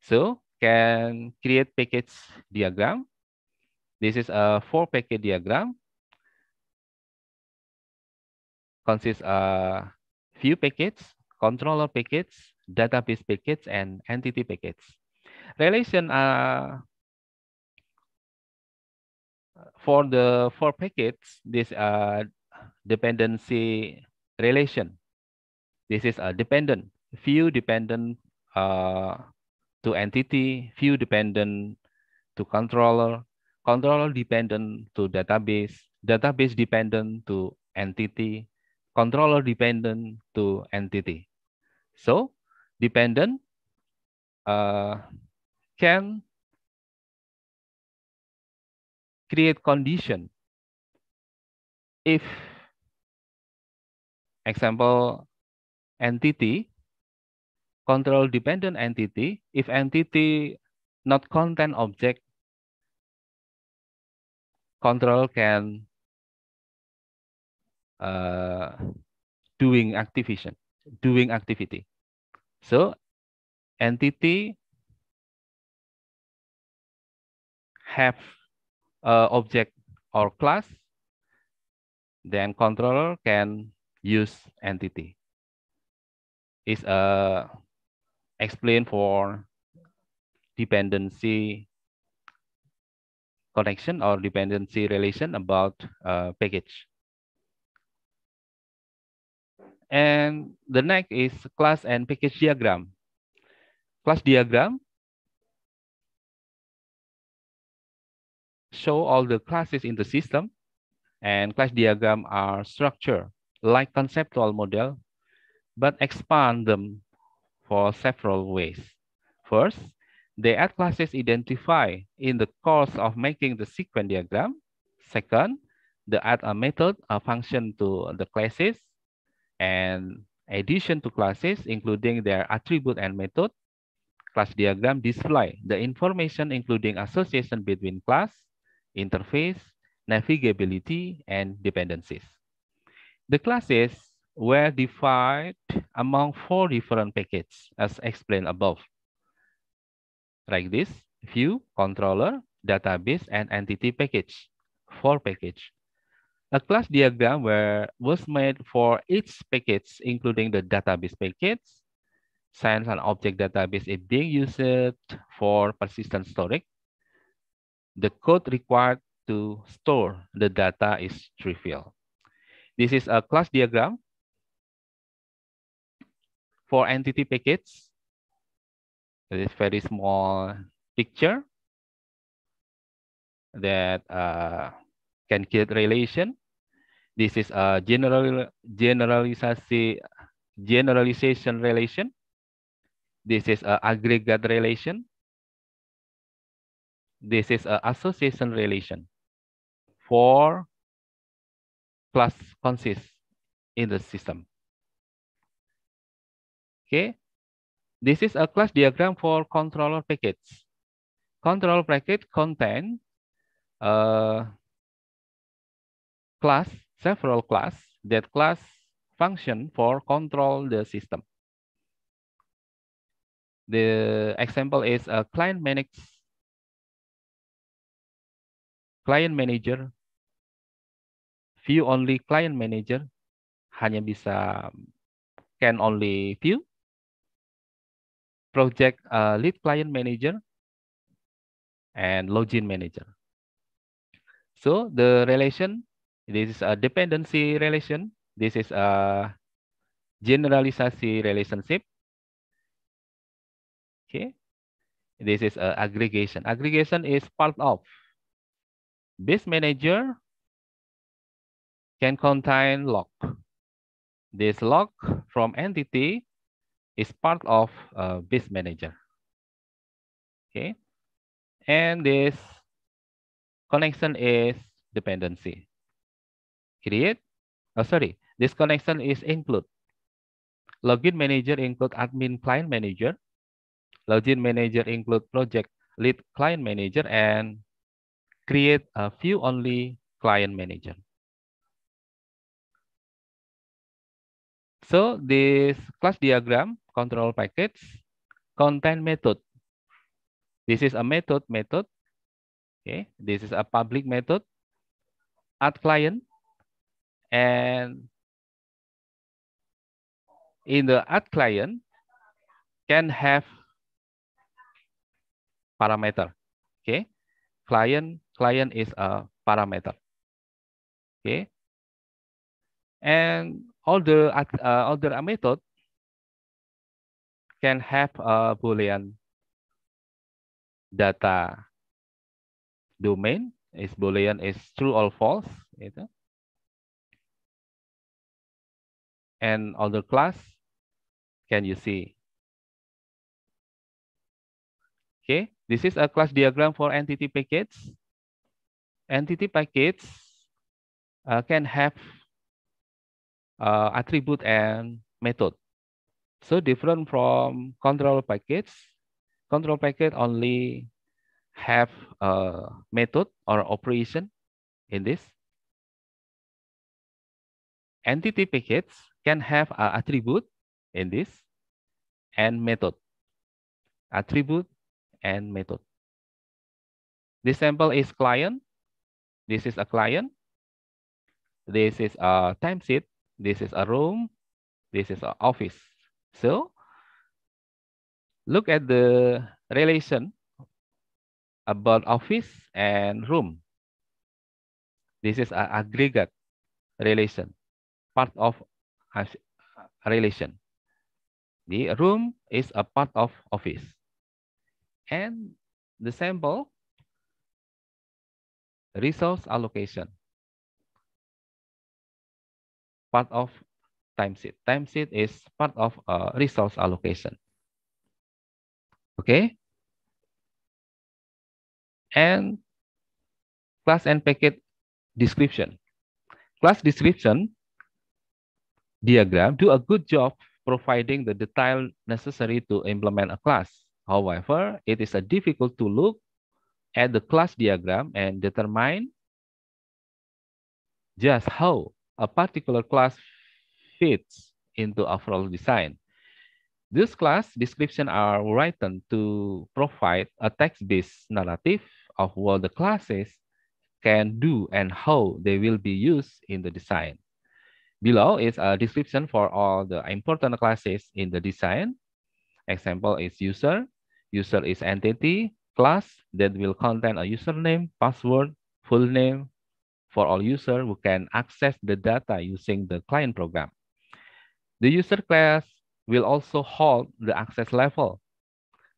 So can create package diagram. This is a 4 package diagram. Consists view package, controller package, database package, and entity package. Relation For the four packets, this dependency relation. This is a dependent, few dependent to entity, few dependent to controller, controller dependent to database, database dependent to entity, controller dependent to entity. So dependent can create condition if, example, entity, control dependent entity, if entity not content object, control can doing activity. So entity have object or class, then controller can use entity. Is explain for dependency connection or dependency relation about package. And the next is class and package diagram. Class diagram show all the classes in the system, and class diagram are structured like conceptual model, but expand them for several ways. First, they add classes identified in the course of making the sequence diagram. Second, they add a method, a function to the classes, and addition to classes, including their attribute and method. Class diagram display the information including association between class, interface, navigability, and dependencies. The classes were divided among 4 different packages as explained above. Like this: view, controller, database, and entity package. 4 package. A class diagram was made for each package, including the database package. Since an object database is being used for persistent storage, the code required to store the data is trivial. This is a class diagram for entity package. It is very small picture that can create relation. This is a generalization relation. This is an aggregate relation. This is an association relation. 4 class consists in the system. Okay, this is a class diagram for controller package. Controller package contain class, several class that class function for control the system. The example is a client manager, view only client manager, hanya bisa can only view. Project lead client manager, and login manager. So the relation, this is a dependency relation. This is a generalisasi relationship. Okay, this is a aggregation. Aggregation is part of base manager can contain log. This log from entity is part of base manager. Okay, and this connection is dependency. This connection is include. Login manager include admin client manager. Login manager include project lead client manager, and create a view only client manager. So this class diagram control package contain method. This is a method. Okay, this is a public method. Add client, and in the add client can have parameter. Okay, client is a parameter. Okay, and all the method can have a Boolean data domain. Is Boolean is true or false, gitu. And other class can you see? Okay, this is a class diagram for entity package. Entity package can have attribute and method. So different from control package. Control package only have a method or operation in this. Entity package can have a attribute in this and method. Attribute and method. This sample is client. This is a client. This is a timesheet. This is a room. This is an office. So look at the relation about office and room. This is an aggregate relation, part of a relation. The room is a part of office. And the sample, resource allocation, part of timesheet. Timesheet is part of resource allocation. Okay. And class and packet description. Class description diagram do a good job providing the detail necessary to implement a class. However, it is difficult to look at the class diagram and determine just how a particular class fits into overall design. These class descriptions are written to provide a text-based narrative of what the classes can do and how they will be used in the design. Below is a description for all the important classes in the design. Example is user. User is entity, class that will contain a username, password, full name for all users who can access the data using the client program. The user class will also hold the access level,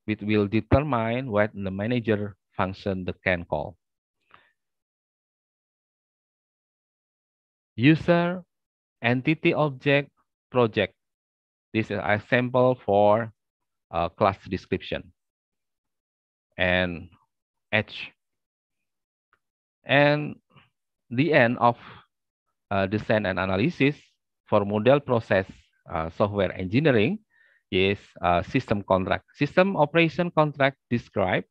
which will determine what the manager function that can call. User, entity, object, project. This is a sample for class description. And H. And the end of design and analysis for model process software engineering is system contract. System operation contract describe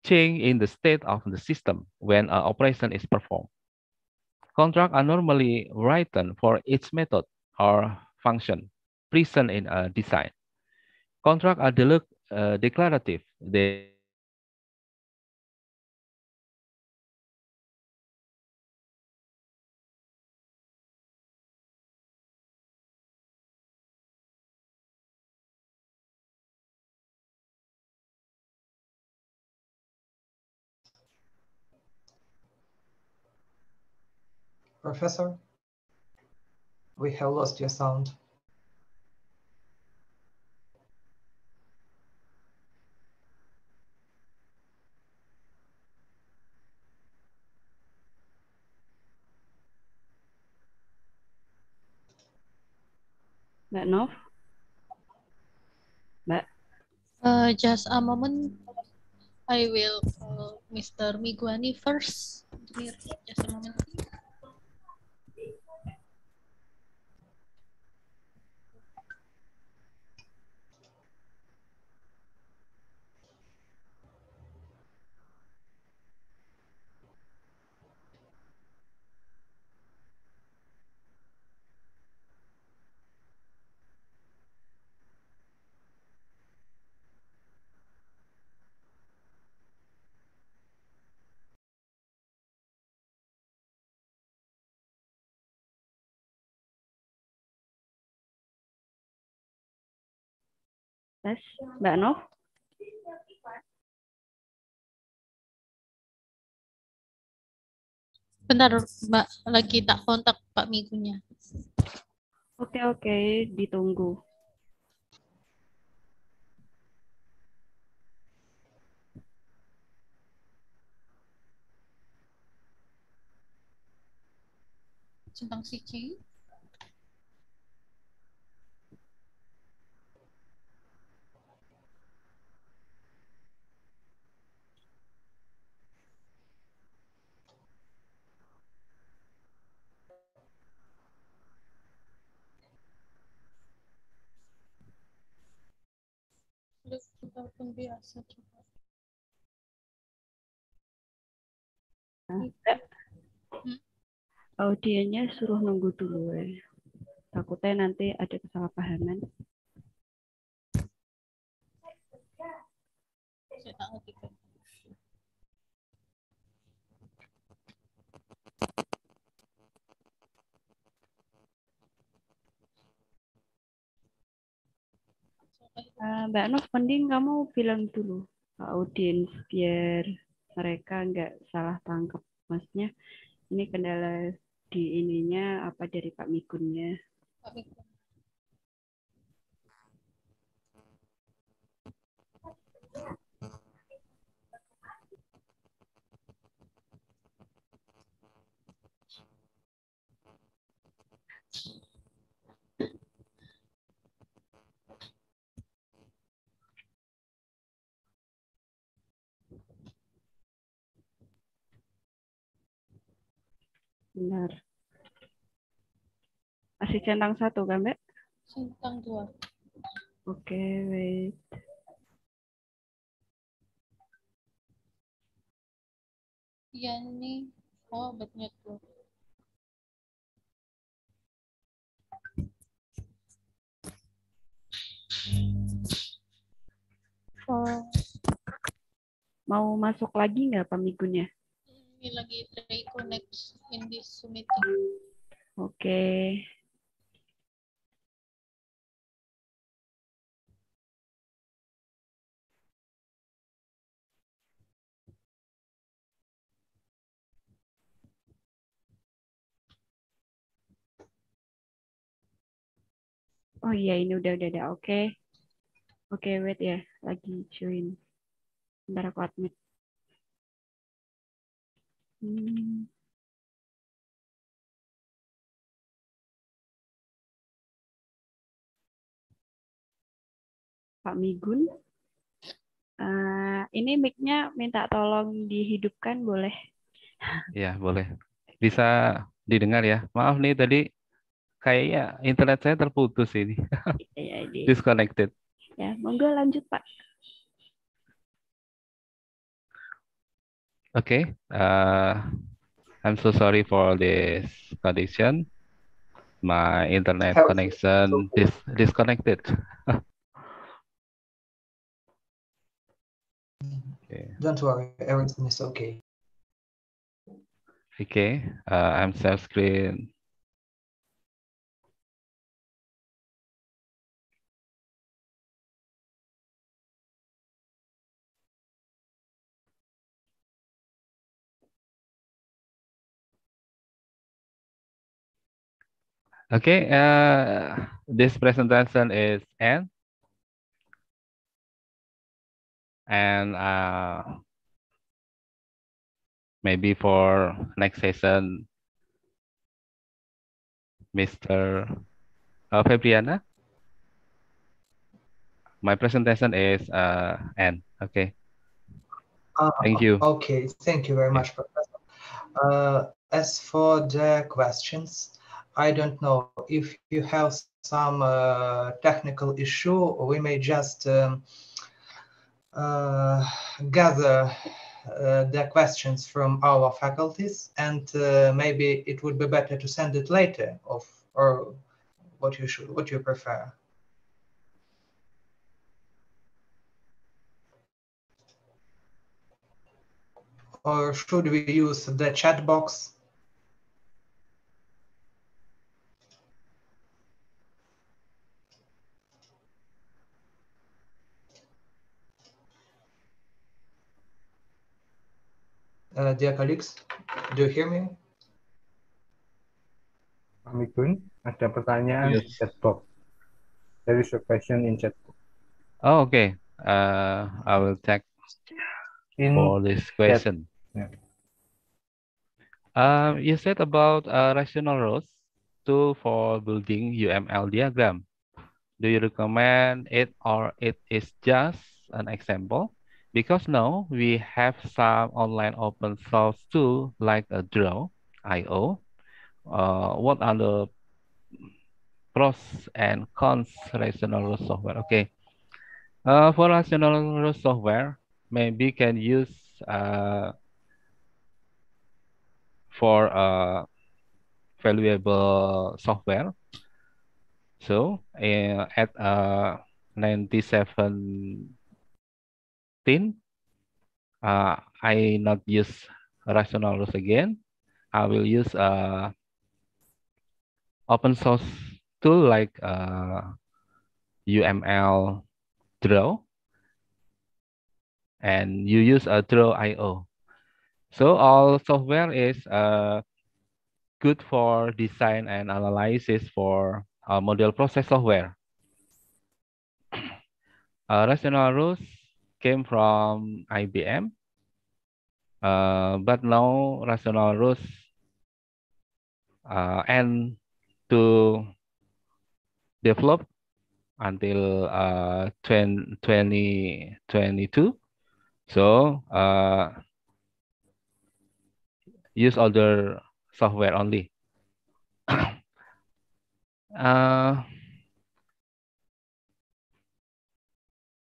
change in the state of the system when an operation is performed. Contracts are normally written for each method or function present in a design. Contracts are declarative. They Professor, we have lost your sound. Mbak Nov? Mbak? Just a moment. I will call Mr. Miguani first. Just a moment. Tes, Mbak Nov? Bentar, Mbak, lagi tak kontak Pak Migunya. Oke, ditunggu. Centang siji. Pun biasa coba. Audiennya suruh nunggu dulu ya. Takutnya nanti ada kesalahpahaman. Saya tak ngerti kan. Mbak Nov, mending kamu bilang dulu ke audiens biar mereka nggak salah tangkap. Maksudnya ini kendala di ininya apa dari Pak Migunnya. Pak Migun. Benar. Masih centang 1 kan, Mbak? Centang 2. Oke, wait. Iya nih. Oh, obatnya tuh. Oh. Mau masuk lagi nggak Pak Migunnya? Ini lagi try connect in this meeting. Oke. Oh iya, ini udah ada. Oke. Oke, wait ya. Lagi join. Bentar aku admit. Pak Migun. Ini mic-nya minta tolong dihidupkan, boleh? Ya, boleh. Bisa didengar ya. Maaf nih tadi kayaknya internet saya terputus ini. Ya, Disconnected. ya, monggo lanjut Pak. Okay. I'm so sorry for this condition. My internet connection disconnected. Okay. Don't worry, everything is okay. Okay. I'm share screen. Okay, this presentation is end. And maybe for next session, Mr. Febriana, my presentation is end. Okay. Thank you. Okay, thank you very much, Professor. As for the questions, I don't know if you have some technical issue, we may just gather the questions from our faculties, and maybe it would be better to send it later, or what you prefer. Or should we use the chat box? Dear colleagues, do you hear me? Migun, ada pertanyaan di Yes. chat box. There is a question in chat box. Oh, okay. I will check for In this chat. question. Yeah. You said about rational rows tool for building UML diagram. Do you recommend it or it is just an example? Because now we have some online open source tool like a Draw.io. What are the pros and cons rational row software? Okay. For rational row software, maybe can use for valuable software. So at 2017, I not use rational rows again. I will use open source tool like UML Draw, and you use a Draw.io. So all software is good for design and analysis for model process software. Rational rows came from IBM, but now rational rows and to develop until 2022. So use other software only.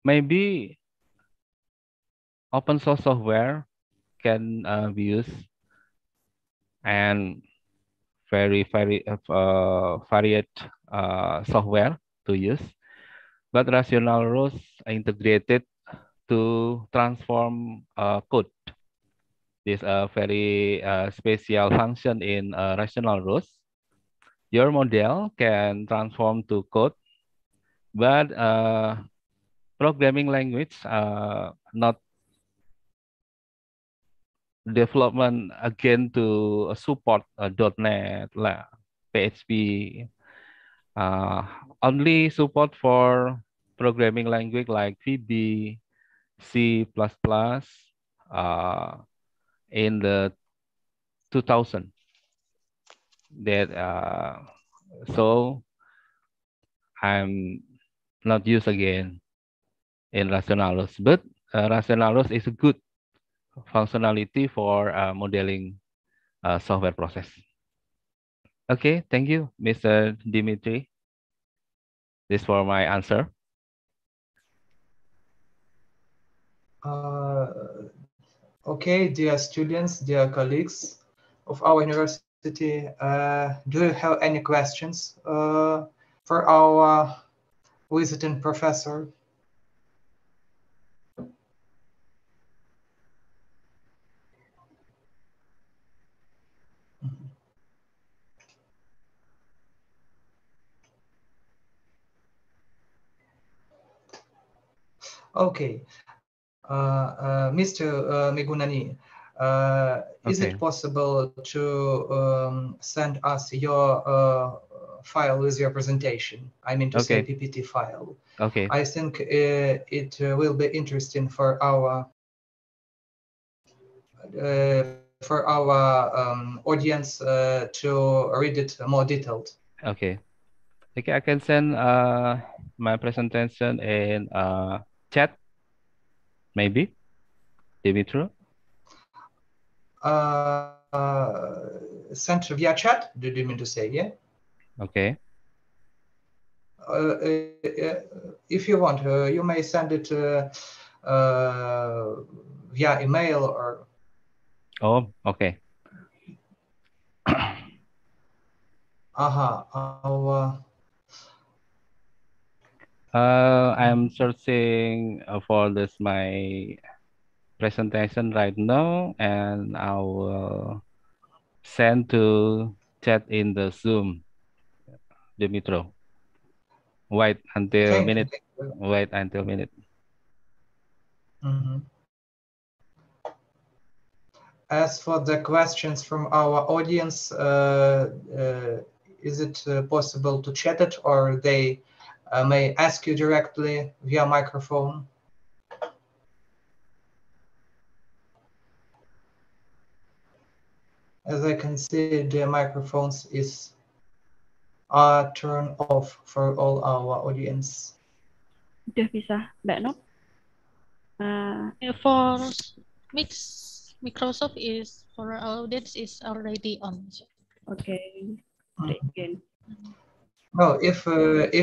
Maybe open source software can be used and very varied software to use, but rational rows integrated to transform code. This a very special function in rational rows. Your model can transform to code, but programming language not development again to support .NET, PHP. Only support for programming language like VB, C++, in the 2000. That so I'm not use again in Rationalus, but Rationalus is a good functionality for modeling software process. Okay, thank you, Mr. Dimitri. This for my answer. Okay, dear students, dear colleagues of our university, do you have any questions for our visiting professor? Okay, Mr. Migunani, is Okay. it possible to send us your file with your presentation? I mean to say Okay. PPT file. Okay. I think it will be interesting for our audience to read it more detailed. Okay. Okay, I can send my presentation in chat, maybe, Dimitri. Sent via chat, do you mean to say, yeah? Okay. If you want, you may send it via email or... Oh, okay. I'm searching for this my presentation right now, and I will send to chat in the Zoom, Dimitro. Wait until minute. Wait until minute. As for the questions from our audience, Is it possible to chat it, or they may ask you directly via microphone? As I can see, the microphones are turned off for all our audience. Udah bisa, Mbak Nop? For Microsoft is for our audience is already on. Okay, try again. No, if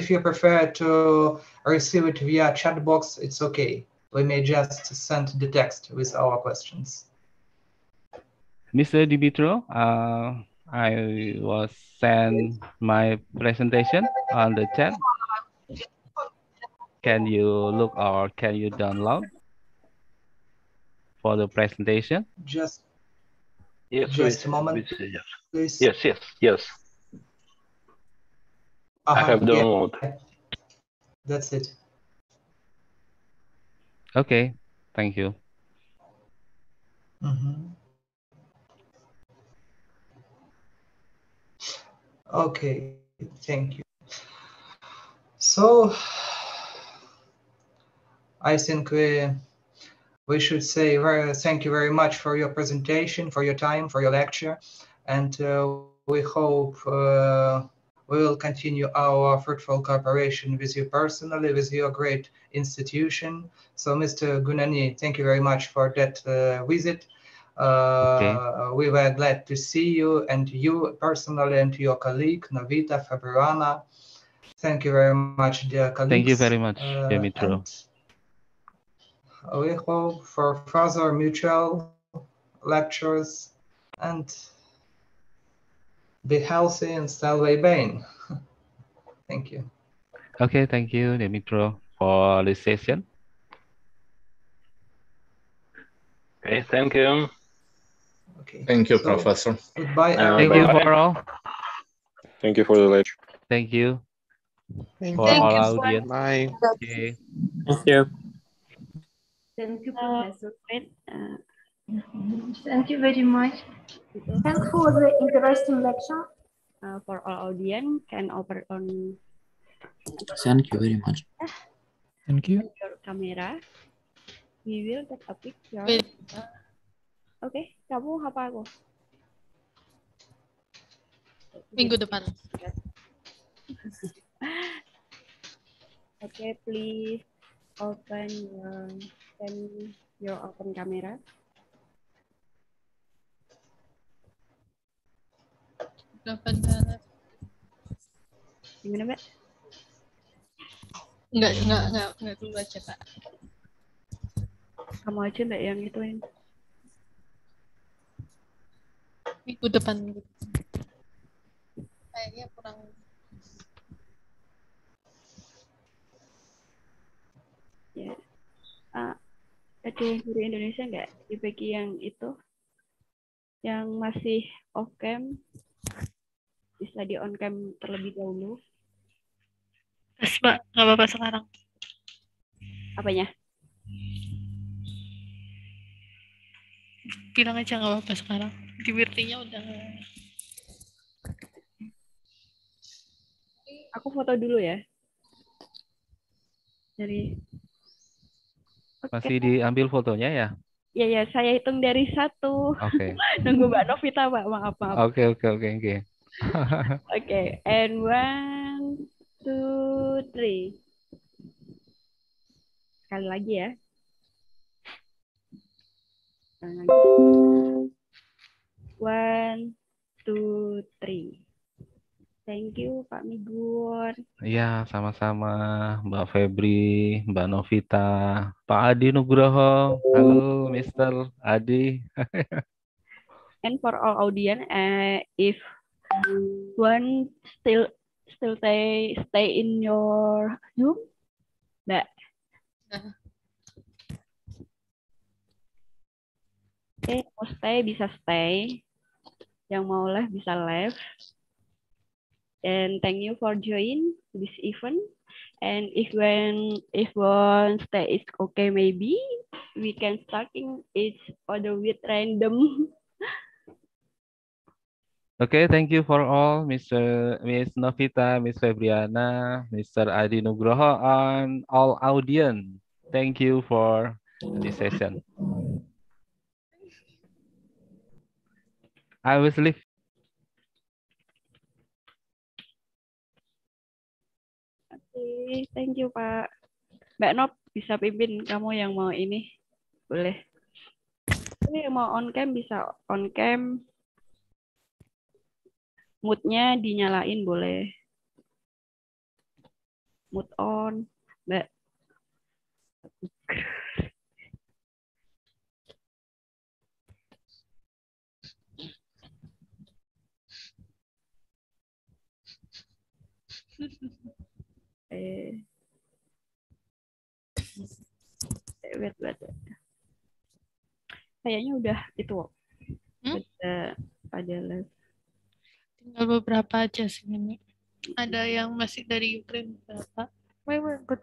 you prefer to receive it via chat box, it's okay. We may just send the text with our questions. Mr. Dimitro, I was send my presentation on the chat. Can you look or can you download for the presentation? Just Yes, a moment, yes. please. Yes. I have downloaded. Yeah. That's it. Okay, thank you. Okay, thank you. So I think we should say thank you very much for your presentation, for your time, for your lecture, and we hope we will continue our fruitful cooperation with you personally, with your great institution. So, Mr. Gunani, thank you very much for that visit. We were glad to see you, and you personally, and your colleague, Novita Fabriana. Thank you very much, dear colleagues. Thank you very much, Dimitro. We hope for further mutual lectures, and be healthy and stay well. Thank you. Okay, thank you, Dimitro, for this session. Okay, thank you. Okay. Thank you, So, Professor. Goodbye, Thank you for all. Thank you for the lecture. Thank you Thank for you. all audience. Bye. Okay. Thank you. Thank you, Professor. Thank you very much. Thanks for the interesting lecture. For all audience, can open on. Thank you very much. Thank you. Your camera. We will take a picture. Oke, kamu apa aku? Minggu depan. Okay, please open your open camera. Gimana, Mbak? Enggak dulu aja, Pak. Kamu aja, Mbak, yang ituin. Minggu depan. Kayaknya kurang. Ya. Ada guru Indonesia nggak di bagi yang itu? Yang masih off cam, bisa di on cam terlebih dahulu. Terus, Mbak, nggak apa-apa sekarang. Apanya? Bilang aja nggak apa-apa sekarang. Di meeting-nya udah. Aku foto dulu ya. Dari. Masih diambil fotonya ya? Ya, saya hitung dari 1. Oke. Nunggu Mbak Novita, Pak. Maaf. Oke. Oke, and 1, 2, 3. Sekali lagi ya. 1, 2, 3. Thank you, Pak Migun. Iya, sama-sama Mbak Febri, Mbak Novita, Pak Adi Nugroho. Halo, Mr. Adi. And for all audience, if one still stay in your Zoom, Mbak. Oke, mau stay bisa stay. Yang mau live bisa live. And thank you for join this event. And if one stay is okay, maybe we can starting each other with random. Okay, thank you for all, Miss Novita, Miss Febriana, Mr. Adi Nugroho, and all audience. Thank you for this session. I will leave. Oke, thank you Pak. Mbak Nop bisa pimpin, kamu yang mau ini boleh. Ini yang mau on cam bisa on cam. Mood-nya dinyalain boleh. Mood on, Mbak. Wait. Kayaknya udah itu. Pada les. Tinggal beberapa aja sih ini. Ada yang masih dari Ukraine berapa? Wait, good.